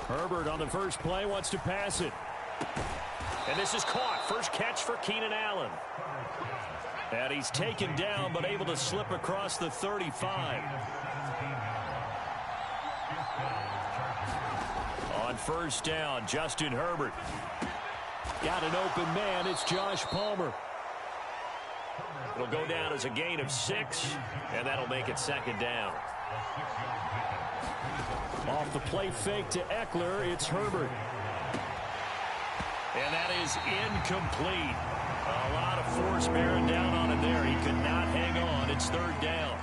Herbert on the first play wants to pass it. And this is caught. First catch for Keenan Allen. And he's taken down but able to slip across the 35. On first down, Justin Herbert. Got an open man. It's Josh Palmer. It'll go down as a gain of 6, and that'll make it second down. Off the play fake to Eckler, it's Herbert. And that is incomplete. A lot of force bearing down on it there. He could not hang on. It's third down.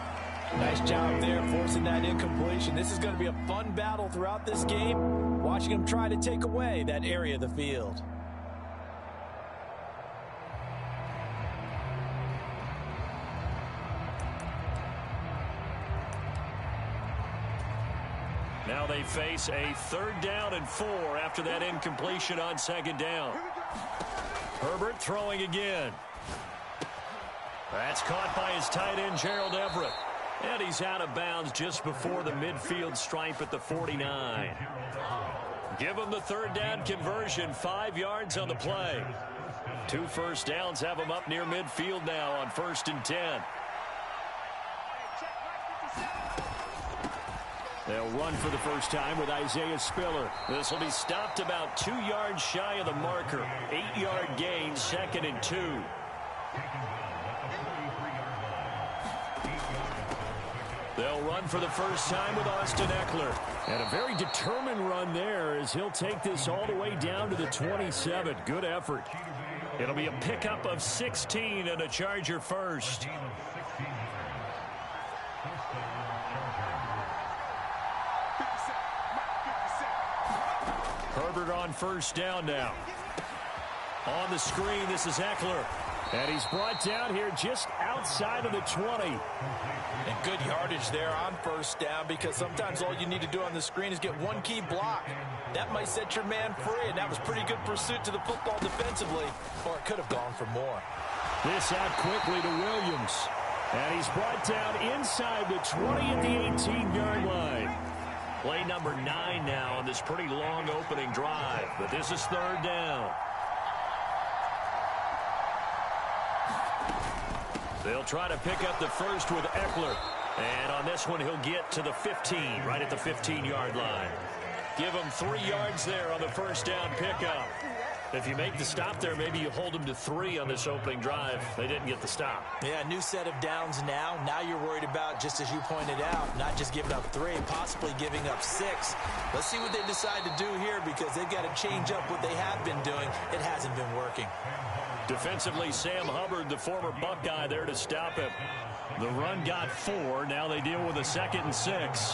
Nice job there forcing that incompletion. This is going to be a fun battle throughout this game. Watching him try to take away that area of the field. Now they face a 3rd down and 4 after that incompletion on 2nd down. Herbert throwing again. That's caught by his tight end, Gerald Everett. And he's out of bounds just before the midfield stripe at the 49. Give him the 3rd down conversion, 5 yards on the play. 2 first downs have him up near midfield now on 1st and 10. They'll run for the first time with Isaiah Spiller. This will be stopped about 2 yards shy of the marker. 8-yard gain, 2nd and 2. They'll run for the first time with Austin Eckler. And a very determined run there as he'll take this all the way down to the 27. Good effort. It'll be a pickup of 16 and a Charger first. Herbert on first down now. On the screen, this is Eckler. And he's brought down here just outside of the 20. And good yardage there on first down because sometimes all you need to do on the screen is get one key block. That might set your man free, and that was pretty good pursuit to the football defensively, or it could have gone for more. This out quickly to Williams. And he's brought down inside the 20 at the 18-yard line. Play number 9 now on this pretty long opening drive. But this is 3rd down. They'll try to pick up the first with Eckler. And on this one, he'll get to the 15, right at the 15-yard line. Give him 3 yards there on the first down pickup. If you make the stop there, maybe you hold them to 3 on this opening drive. They didn't get the stop. Yeah, new set of downs now. Now you're worried about, just as you pointed out, not just giving up 3, possibly giving up 6. Let's see what they decide to do here because they've got to change up what they have been doing. It hasn't been working. Defensively, Sam Hubbard, the former Buckeye, there to stop him. The run got 4. Now they deal with a 2nd and 6.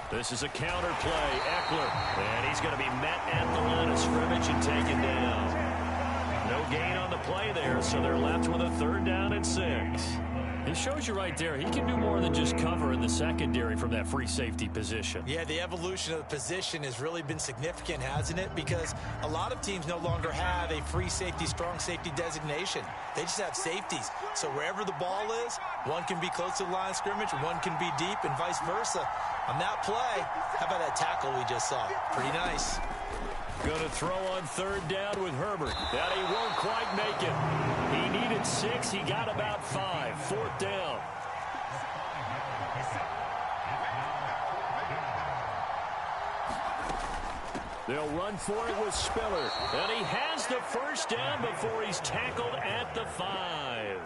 This is a counter play. Eckler. And he's going to be met at the line of scrimmage and taken down. No gain on the play there, so they're left with a 3rd down and 6. It shows you right there, he can do more than just cover in the secondary from that free safety position. Yeah, the evolution of the position has really been significant, hasn't it? Because a lot of teams no longer have a free safety, strong safety designation. They just have safeties. So wherever the ball is, one can be close to the line of scrimmage, one can be deep, and vice versa. On that play, how about that tackle we just saw? Pretty nice. Going to throw on third down with Herbert. That he won't quite make it. He needed 6. He got about 5. Fourth down. They'll run for it with Spiller. And he has the first down before he's tackled at the 5.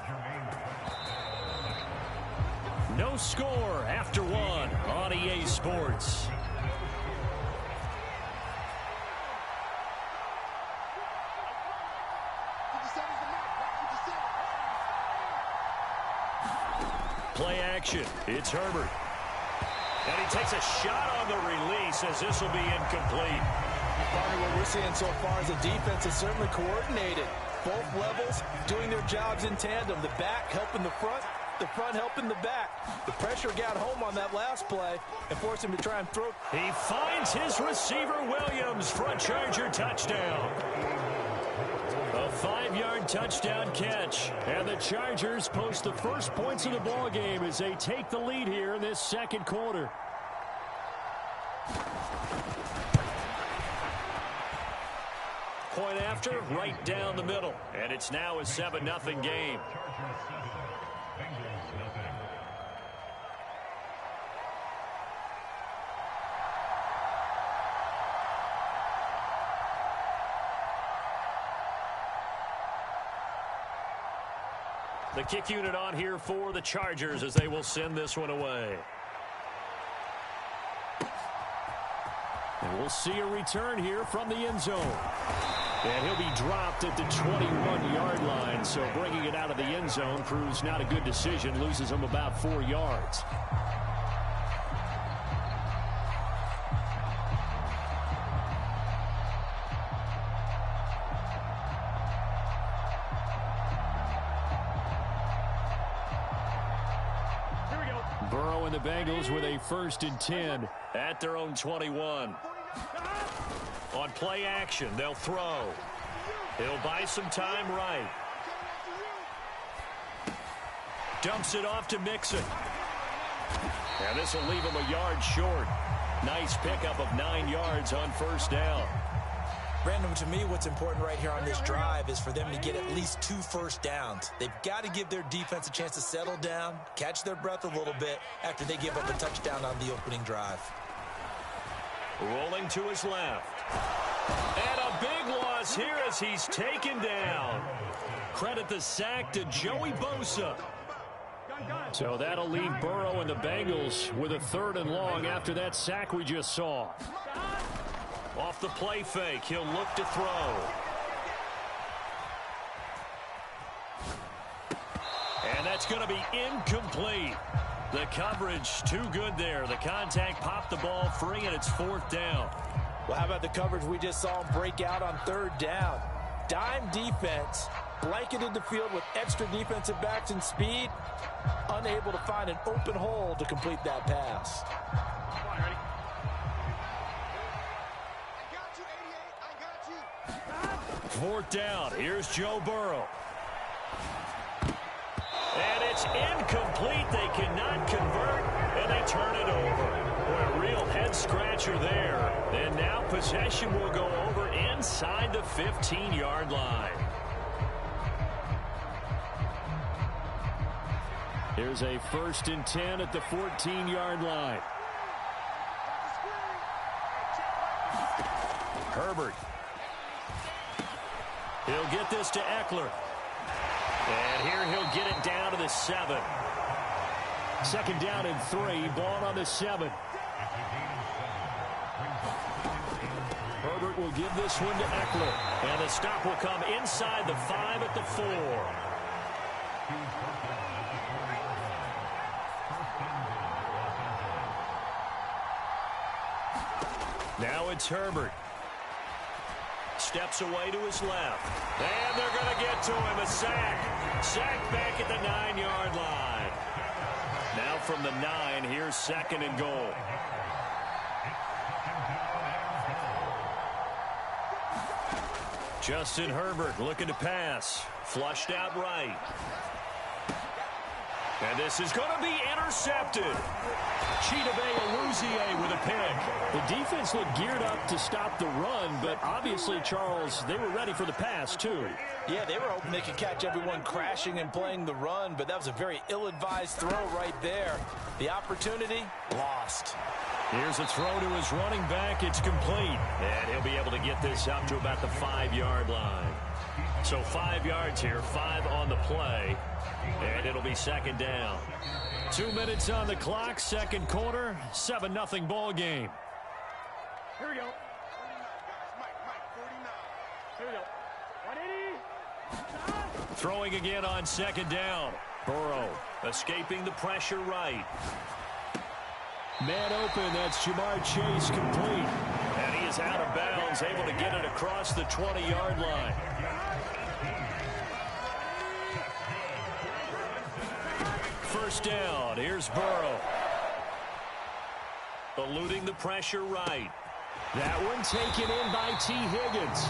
No score after 1 on EA Sports. Play action. It's Herbert. And he takes a shot on the release as this will be incomplete. What we're seeing so far is the defense is certainly coordinated. Both levels doing their jobs in tandem. The back helping the front helping the back. The pressure got home on that last play and forced him to try and throw. He finds his receiver, Williams, for a Charger touchdown. A 5-yard touchdown catch. And the Chargers post the first points of the ball game as they take the lead here in this second quarter. Point after, right down the middle. And it's now a 7-0 game. The kick unit on here for the Chargers as they will send this one away. And we'll see a return here from the end zone. And he'll be dropped at the 21-yard line, so bringing it out of the end zone proves not a good decision, loses him about 4 yards. Burrow and the Bengals with a 1st and 10 at their own 21. On play action, they'll throw. He'll buy some time right. Dumps it off to Mixon. And this will leave him a yard short. Nice pickup of 9 yards on 1st down. Brandon, to me, what's important right here on this drive is for them to get at least 2 first downs. They've got to give their defense a chance to settle down, catch their breath a little bit after they give up a touchdown on the opening drive. Rolling to his left. And a big loss here as he's taken down. Credit the sack to Joey Bosa. So that'll leave Burrow and the Bengals with a 3rd and long after that sack we just saw. Off the play fake, he'll look to throw. And that's going to be incomplete. The coverage too good there. The contact popped the ball free, and it's 4th down. Well, how about the coverage we just saw him break out on 3rd down? Dime defense, blanketed the field with extra defensive backs and speed, unable to find an open hole to complete that pass. 4th down. Here's Joe Burrow. And it's incomplete. They cannot convert, and they turn it over. Boy, a real head-scratcher there. And now possession will go over inside the 15-yard line. Here's a 1st and 10 at the 14-yard line. Herbert. He'll get this to Eckler. And here he'll get it down to the 7. 2nd down and 3. Ball on the 7. Herbert will give this one to Eckler. And the stop will come inside the 5 at the 4. Now it's Herbert. Steps away to his left. And they're going to get to him. A sack. Sack back at the 9-yard line. Now from the 9, here's 2nd and goal. Justin Herbert looking to pass. Flushed out right. And this is going to be intercepted. Chidobe Awuzie with a pick. The defense looked geared up to stop the run, but obviously, Charles, they were ready for the pass, too. Yeah, they were hoping they could catch everyone crashing and playing the run, but that was a very ill-advised throw right there. The opportunity, lost. Here's a throw to his running back. It's complete. And he'll be able to get this up to about the 5-yard line. So 5 yards here, 5 on the play. And it'll be second down. 2 minutes on the clock, second quarter, 7-0 ball game. Here we go. Here we go. 180. Throwing again on second down. Burrow escaping the pressure right. Man open, that's Jamar Chase complete. And he is out of bounds, able to get it across the 20-yard line. First down, here's Burrow. Eluding the pressure right. That one taken in by T. Higgins.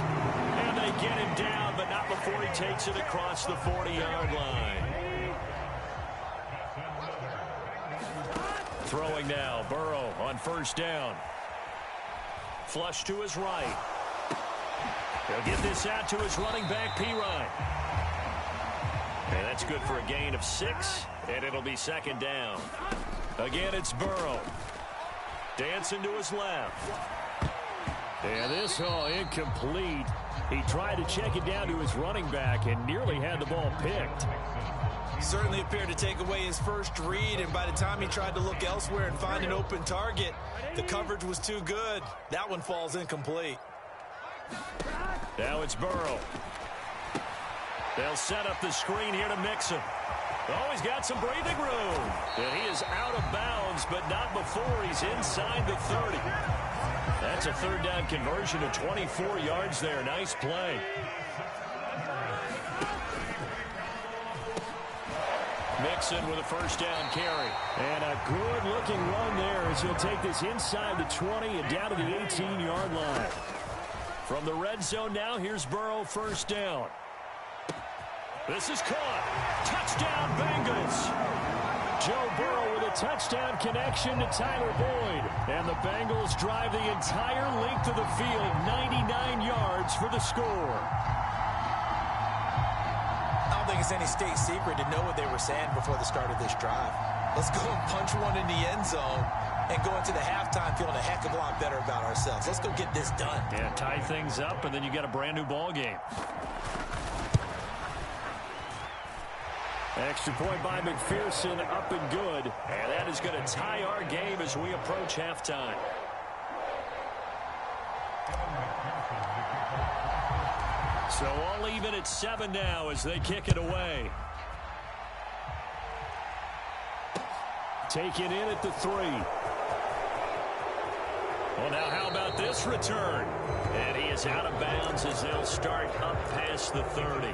And they get him down, but not before he takes it across the 40-yard line. Throwing now, Burrow on first down. Flush to his right. He'll get this out to his running back, Pirine. And that's good for a gain of 6, and it'll be second down. Again, it's Burrow. Dancing to his left. And this incomplete. He tried to check it down to his running back and nearly had the ball picked. Certainly appeared to take away his first read, and by the time he tried to look elsewhere and find an open target, the coverage was too good. That one falls incomplete. Now it's Burrow. They'll set up the screen here to mix him. Oh, he's got some breathing room. And he is out of bounds, but not before he's inside the 30. That's a third down conversion of 24 yards there. Nice play. Mixon with a first down carry. And a good-looking run there as he'll take this inside the 20 and down to the 18-yard line. From the red zone now, here's Burrow, first down. This is caught. Touchdown, Bengals. Joe Burrow with a touchdown connection to Tyler Boyd. And the Bengals drive the entire length of the field, 99 yards for the score. I don't think it's any state secret to know what they were saying before the start of this drive. Let's go and punch one in the end zone and go into the halftime feeling a heck of a lot better about ourselves. Let's go get this done. Yeah, tie things up, and then you got a brand-new ball game. Extra point by McPherson, up and good. And that is going to tie our game as we approach halftime. So all even at 7 now as they kick it away. Taken in at the 3. Well, now how about this return? And he is out of bounds as they'll start up past the 30.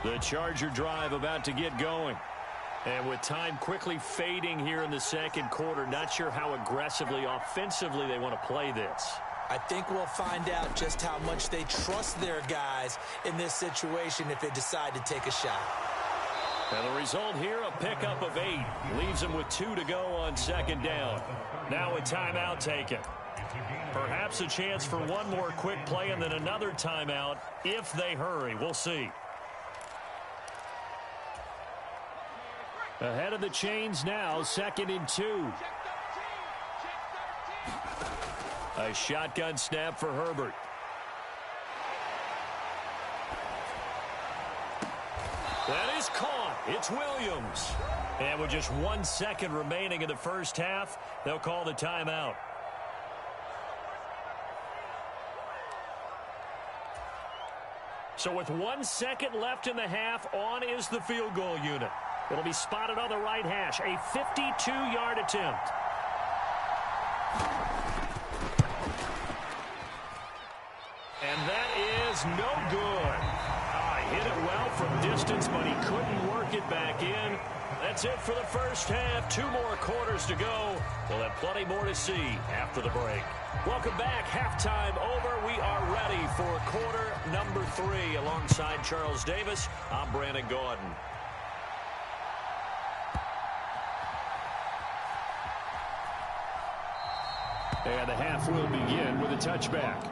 The Charger drive about to get going. And with time quickly fading here in the second quarter, not sure how aggressively, offensively they want to play this. I think we'll find out just how much they trust their guys in this situation if they decide to take a shot. And the result here, a pickup of 8. Leaves them with 2 to go on second down. Now a timeout taken. Perhaps a chance for one more quick play and then another timeout if they hurry. We'll see. Ahead of the chains now, 2nd and 2. A shotgun snap for Herbert. That is caught. It's Williams. And with just 1 second remaining in the first half, they'll call the timeout. So with 1 second left in the half, on is the field goal unit. It'll be spotted on the right hash. A 52-yard attempt. And that is no good. hit it well from distance, but he couldn't work it back in. That's it for the first half. 2 more quarters to go. We'll have plenty more to see after the break. Welcome back. Halftime over. We are ready for quarter number 3. Alongside Charles Davis, I'm Brandon Gaudin. And the half will begin with a touchback.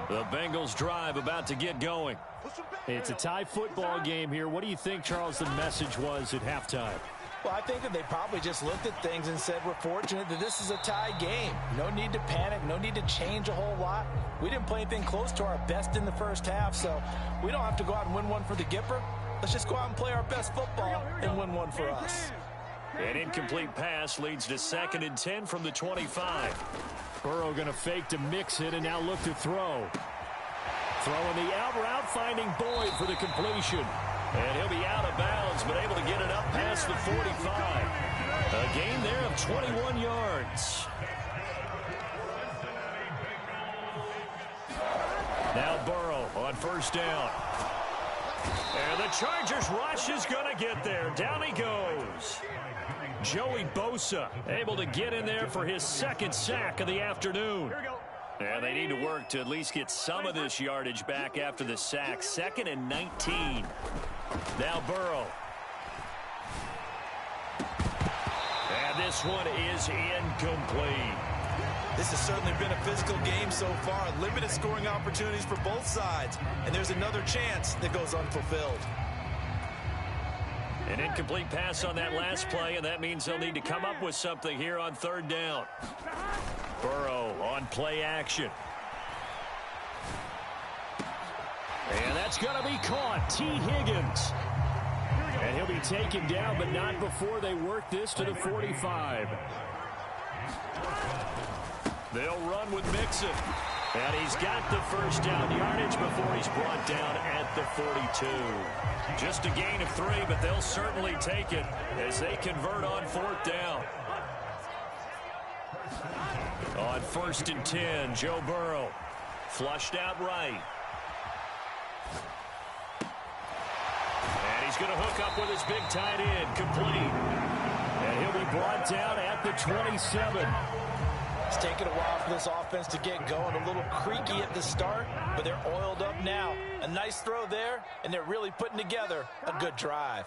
The Bengals drive about to get going. It's a tie football game here. What do you think, Charles, the message was at halftime? Well, I think that they probably just looked at things and said, we're fortunate that this is a tie game. No need to panic. No need to change a whole lot. We didn't play anything close to our best in the first half, so we don't have to go out and win one for the Gipper. Let's just go out and play our best football and win one for us. An incomplete pass leads to 2nd and 10 from the 25. Burrow going to fake to mix it and now look to throw. Throwing the out route, finding Boyd for the completion. And he'll be out of bounds, but able to get it up past the 45. A gain there of 21 yards. Now Burrow on first down. And the Chargers rush is going to get there. Down he goes. Joey Bosa able to get in there for his 2nd sack of the afternoon. And they need to work to at least get some of this yardage back after the sack. 2nd and 19. Now Burrow. And this one is incomplete. This has certainly been a physical game so far. Limited scoring opportunities for both sides. And there's another chance that goes unfulfilled. An incomplete pass on that last play, and that means they'll need to come up with something here on 3rd down. Burrow on play action. And that's going to be caught. T. Higgins. And he'll be taken down, but not before they work this to the 45. They'll run with Mixon. And he's got the first down yardage before he's brought down at the 42. Just a gain of 3, but they'll certainly take it as they convert on 4th down. On 1st and 10, Joe Burrow flushed out right. And he's going to hook up with his big tight end, complete. And he'll be brought down at the 27. It's taken a while for this offense to get going. A little creaky at the start, but they're oiled up now. A nice throw there, and they're really putting together a good drive.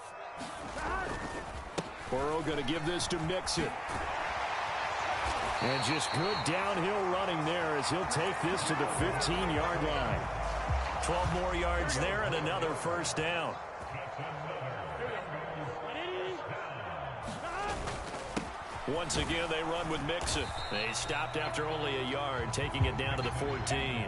Burrow going to give this to Mixon. And just good downhill running there as he'll take this to the 15-yard line. 12 more yards there and another first down. Once again, they run with Mixon. They stopped after only a yard, taking it down to the 14.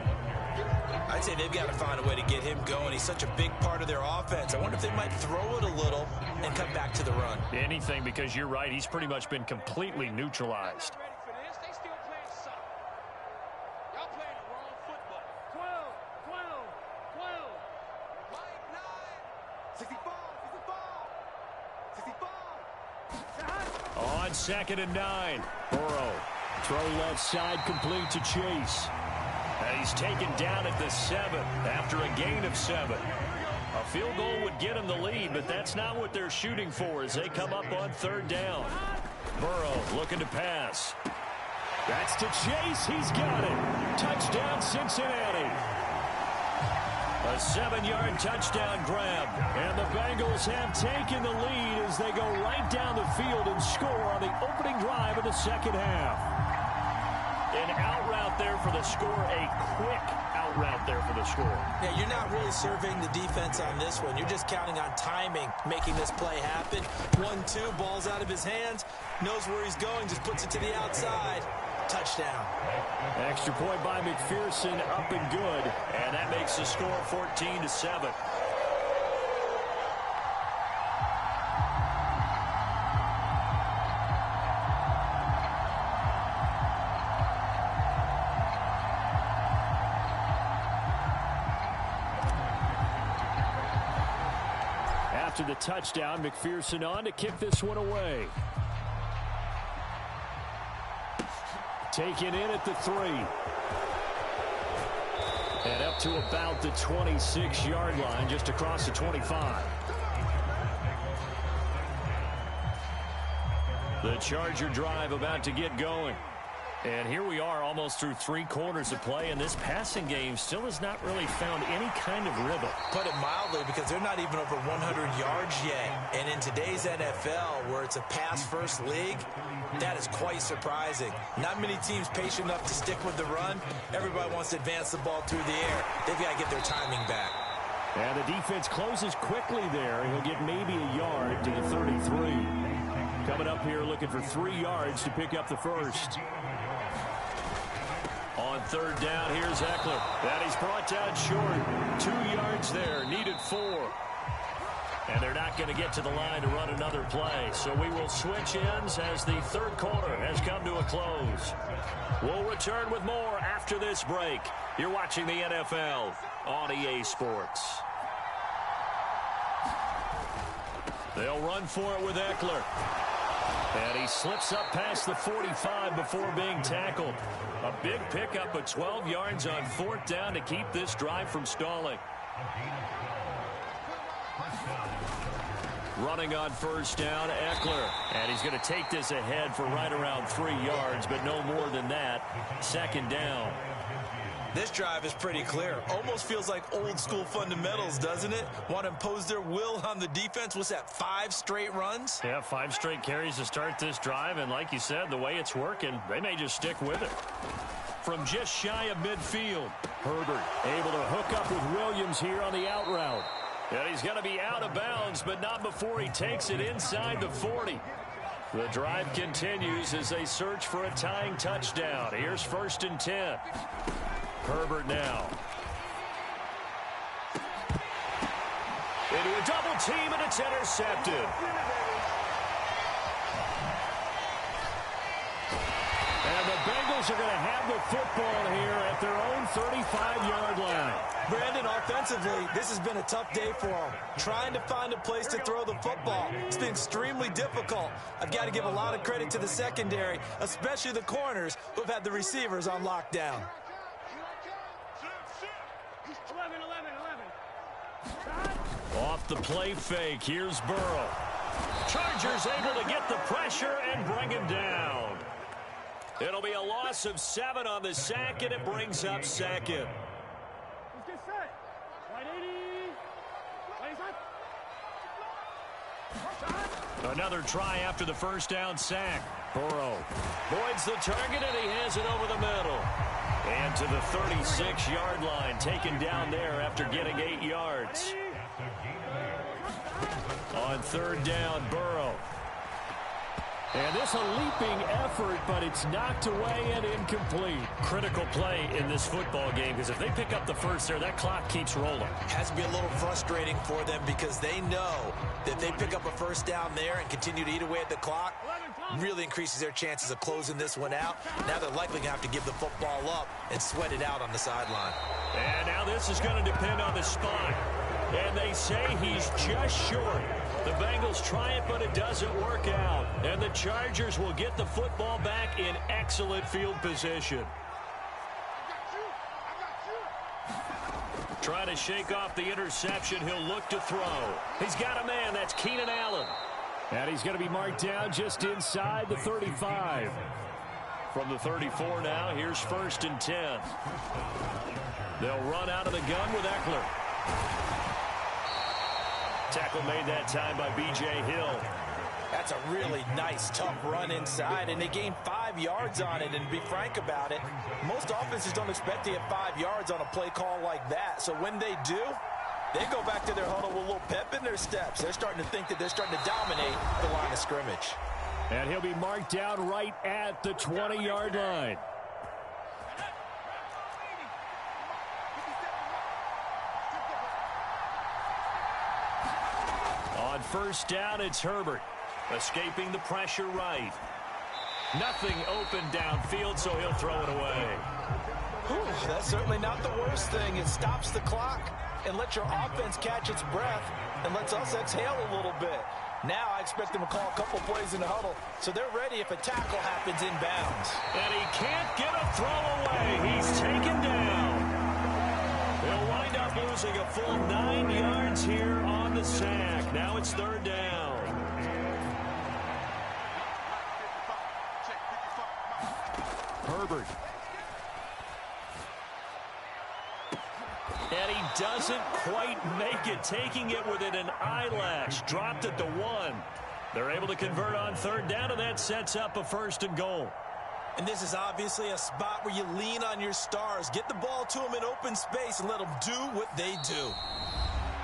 I'd say they've got to find a way to get him going. He's such a big part of their offense. I wonder if they might throw it a little and come back to the run. Anything, because you're right. He's pretty much been completely neutralized. On 2nd and 9, Burrow. Throw left side, complete to Chase. And he's taken down at the 7 after a gain of 7. A field goal would get him the lead, but that's not what they're shooting for as they come up on 3rd down. Burrow looking to pass. That's to Chase. He's got it. Touchdown, Cincinnati. A 7-yard touchdown grab. And the Bengals have taken the lead as they go right down the field and score on the opening drive of the 2nd half. An out route there for the score, a quick out route there for the score. Yeah, you're not really surveying the defense on this one. You're just counting on timing, making this play happen. 1-2, ball's out of his hands, knows where he's going, just puts it to the outside. Touchdown. Extra point by McPherson, up and good. And that makes the score 14-7. After the touchdown, McPherson on to kick this one away. taken in at the 3. And up to about the 26-yard line, just across the 25. The Charger drive about to get going. And here we are almost through 3 quarters of play, and this passing game still has not really found any kind of rhythm. Put it mildly, because they're not even over 100 yards yet. And in today's NFL, where it's a pass-first league, that is quite surprising. Not many teams patient enough to stick with the run. Everybody wants to advance the ball through the air. They've got to get their timing back. And the defense closes quickly there. He'll get maybe a yard to the 33. Coming up here looking for 3 yards to pick up the first. On 3rd down, here's Eckler. And he's brought down short. 2 yards there, needed 4. And they're not going to get to the line to run another play. So we will switch ends as the 3rd quarter has come to a close. We'll return with more after this break. You're watching the NFL on EA Sports. They'll run for it with Eckler. And he slips up past the 45 before being tackled. A big pickup of 12 yards on 4th down to keep this drive from stalling. Running on 1st down, Eckler. And he's going to take this ahead for right around 3 yards, but no more than that. 2nd down. This drive is pretty clear. Almost feels like old school fundamentals, doesn't it? Want to impose their will on the defense. What's that, 5 straight runs? Yeah, 5 straight carries to start this drive. And like you said, the way it's working, they may just stick with it. From just shy of midfield, Herbert able to hook up with Williams here on the out route. And he's going to be out of bounds, but not before he takes it inside the 40. The drive continues as they search for a tying touchdown. Here's 1st and 10. Herbert now. Into a double team, and it's intercepted. And the Bengals are going to have the football here at their own 35-yard line. Brandon, offensively, this has been a tough day for them. Trying to find a place to throw the football. It's been extremely difficult. I've got to give a lot of credit to the secondary, especially the corners who have had the receivers on lockdown. 11. Off the play fake, here's Burrow. Chargers able to get the pressure and bring him down. It'll be a loss of 7 on the sack, and it brings up 2nd. Let's get set. Right 80. Another try after the 1st down sack. Burrow voids the target, and he has it over the middle. And to the 36-yard line, taken down there after getting 8 yards. On 3rd down, Burrow. And this a leaping effort, but it's knocked away and incomplete. Critical play in this football game, because if they pick up the first there, that clock keeps rolling. Has to be a little frustrating for them because they know that if they pick up a 1st down there and continue to eat away at the clock, really increases their chances of closing this one out. Now they're likely going to have to give the football up and sweat it out on the sideline. And now this is going to depend on the spot. And they say he's just short. The Bengals try it, but it doesn't work out. And the Chargers will get the football back in excellent field position. Trying to shake off the interception. He'll look to throw. He's got a man. That's Keenan Allen. And he's going to be marked down just inside the 35. From the 34 now, here's 1st and 10. They'll run out of the gun with Eckler. Tackle made that time by B.J. Hill. That's a really nice, tough run inside, and they gained 5 yards on it. And to be frank about it, most offenses don't expect to get 5 yards on a play call like that. So when they do, they go back to their huddle with a little pep in their steps. They're starting to think that they're starting to dominate the line of scrimmage. And he'll be marked down right at the 20-yard line. On 1st down, it's Herbert. Escaping the pressure right. Nothing open downfield, so he'll throw it away. Whew, that's certainly not the worst thing. It stops the clock and lets your offense catch its breath and lets us exhale a little bit. Now I expect them to call a couple plays in the huddle, so they're ready if a tackle happens inbounds. And he can't get a throw away. He's taken down. They'll wind up losing a full 9 yards here on the sack. Now it's third down. Herbert. And he doesn't quite make it, taking it within an eyelash. Dropped at the 1. They're able to convert on third down, and that sets up a 1st and goal. And this is obviously a spot where you lean on your stars. Get the ball to them in open space and let them do what they do.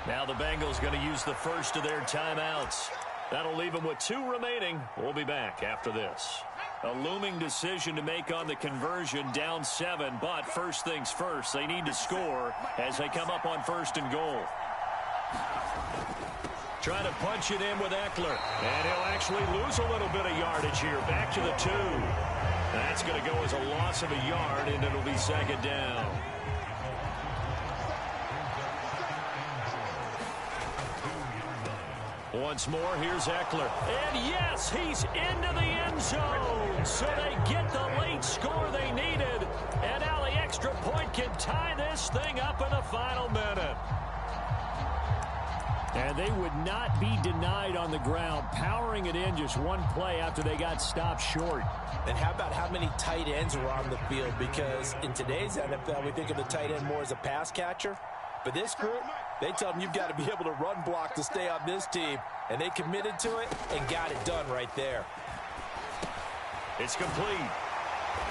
Now the Bengals going to use the first of their timeouts. That'll leave them with 2 remaining. We'll be back after this. A looming decision to make on the conversion, down 7, but first things first, they need to score as they come up on 1st and goal. Trying to punch it in with Eckler, and he'll actually lose a little bit of yardage here, back to the 2. That's going to go as a loss of a yard, and it'll be 2nd down. Once more, here's Eckler. And yes, he's into the end zone. So they get the late score they needed. And now the extra point can tie this thing up in the final minute. And they would not be denied on the ground, powering it in just one play after they got stopped short. And how about how many tight ends were on the field? Because in today's NFL, we think of the tight end more as a pass catcher. But this group, they tell them you've got to be able to run block to stay on this team. And they committed to it and got it done right there. It's complete.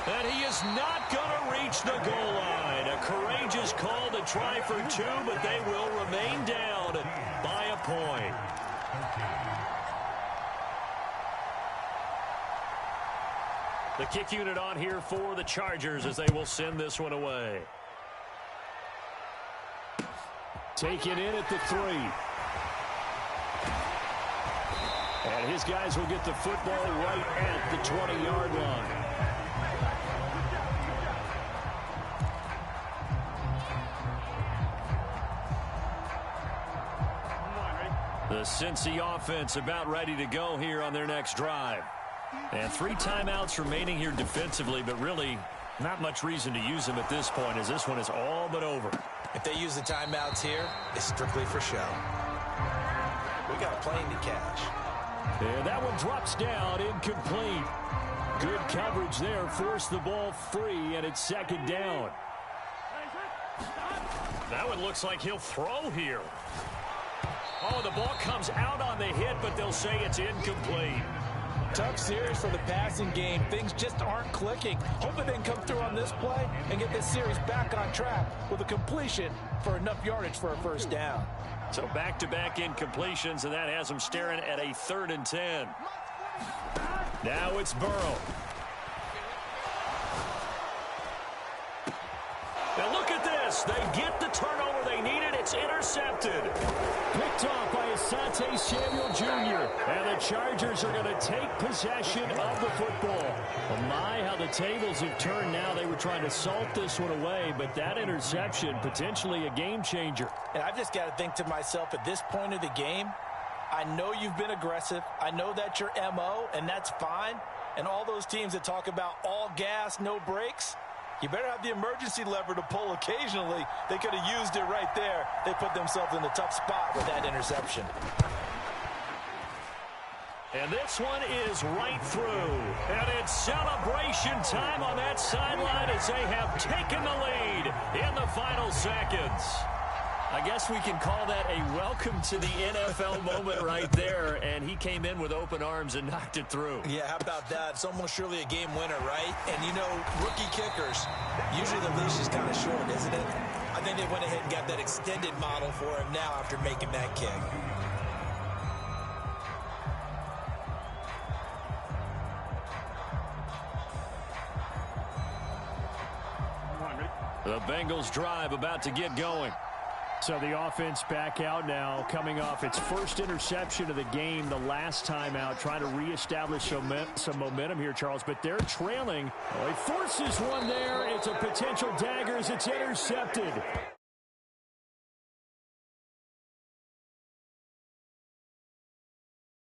And he is not going to reach the goal line. A courageous call to try for 2, but they will remain down by a point. The kick unit on here for the Chargers as they will send this one away. Take it in at the 3. And his guys will get the football right at the 20-yard line. The Cincy offense about ready to go here on their next drive. And 3 timeouts remaining here defensively, but really not much reason to use them at this point as this one is all but over. If they use the timeouts here, it's strictly for show. We got a plane to catch. And that one drops down, incomplete. Good coverage there, forced the ball free, and it's 2nd down. That one looks like he'll throw here. Oh, the ball comes out on the hit, but they'll say it's incomplete. Tough series for the passing game. Things just aren't clicking. Hoping they can come through on this play and get this series back on track with a completion for enough yardage for a 1st down. So back-to-back incompletions, and that has them staring at a 3rd and 10. Now it's Burrow. Now look at this. They get the turnover they needed. It's intercepted. Picked off by Asante Samuel Jr. And the Chargers are going to take possession of the football. Oh my, how the tables have turned now. They were trying to salt this one away, but that interception, potentially a game changer. And I've just got to think to myself, at this point of the game, I know you've been aggressive. I know that's your MO, and that's fine. And all those teams that talk about all gas, no brakes, you better have the emergency lever to pull occasionally. They could have used it right there. They put themselves in a tough spot with that interception. And this one is right through. And it's celebration time on that sideline as they have taken the lead in the final seconds. I guess we can call that a welcome to the NFL moment right there. And he came in with open arms and knocked it through. Yeah, how about that? It's almost surely a game winner, right? And, you know, rookie kickers, usually the leash is kind of short, isn't it? I think they went ahead and got that extended model for him now after making that kick. The Bengals drive about to get going. So the offense back out now, coming off its 1st interception of the game the last time out, trying to reestablish some momentum here, Charles, but they're trailing. Oh, he forces one there. It's a potential dagger as it's intercepted.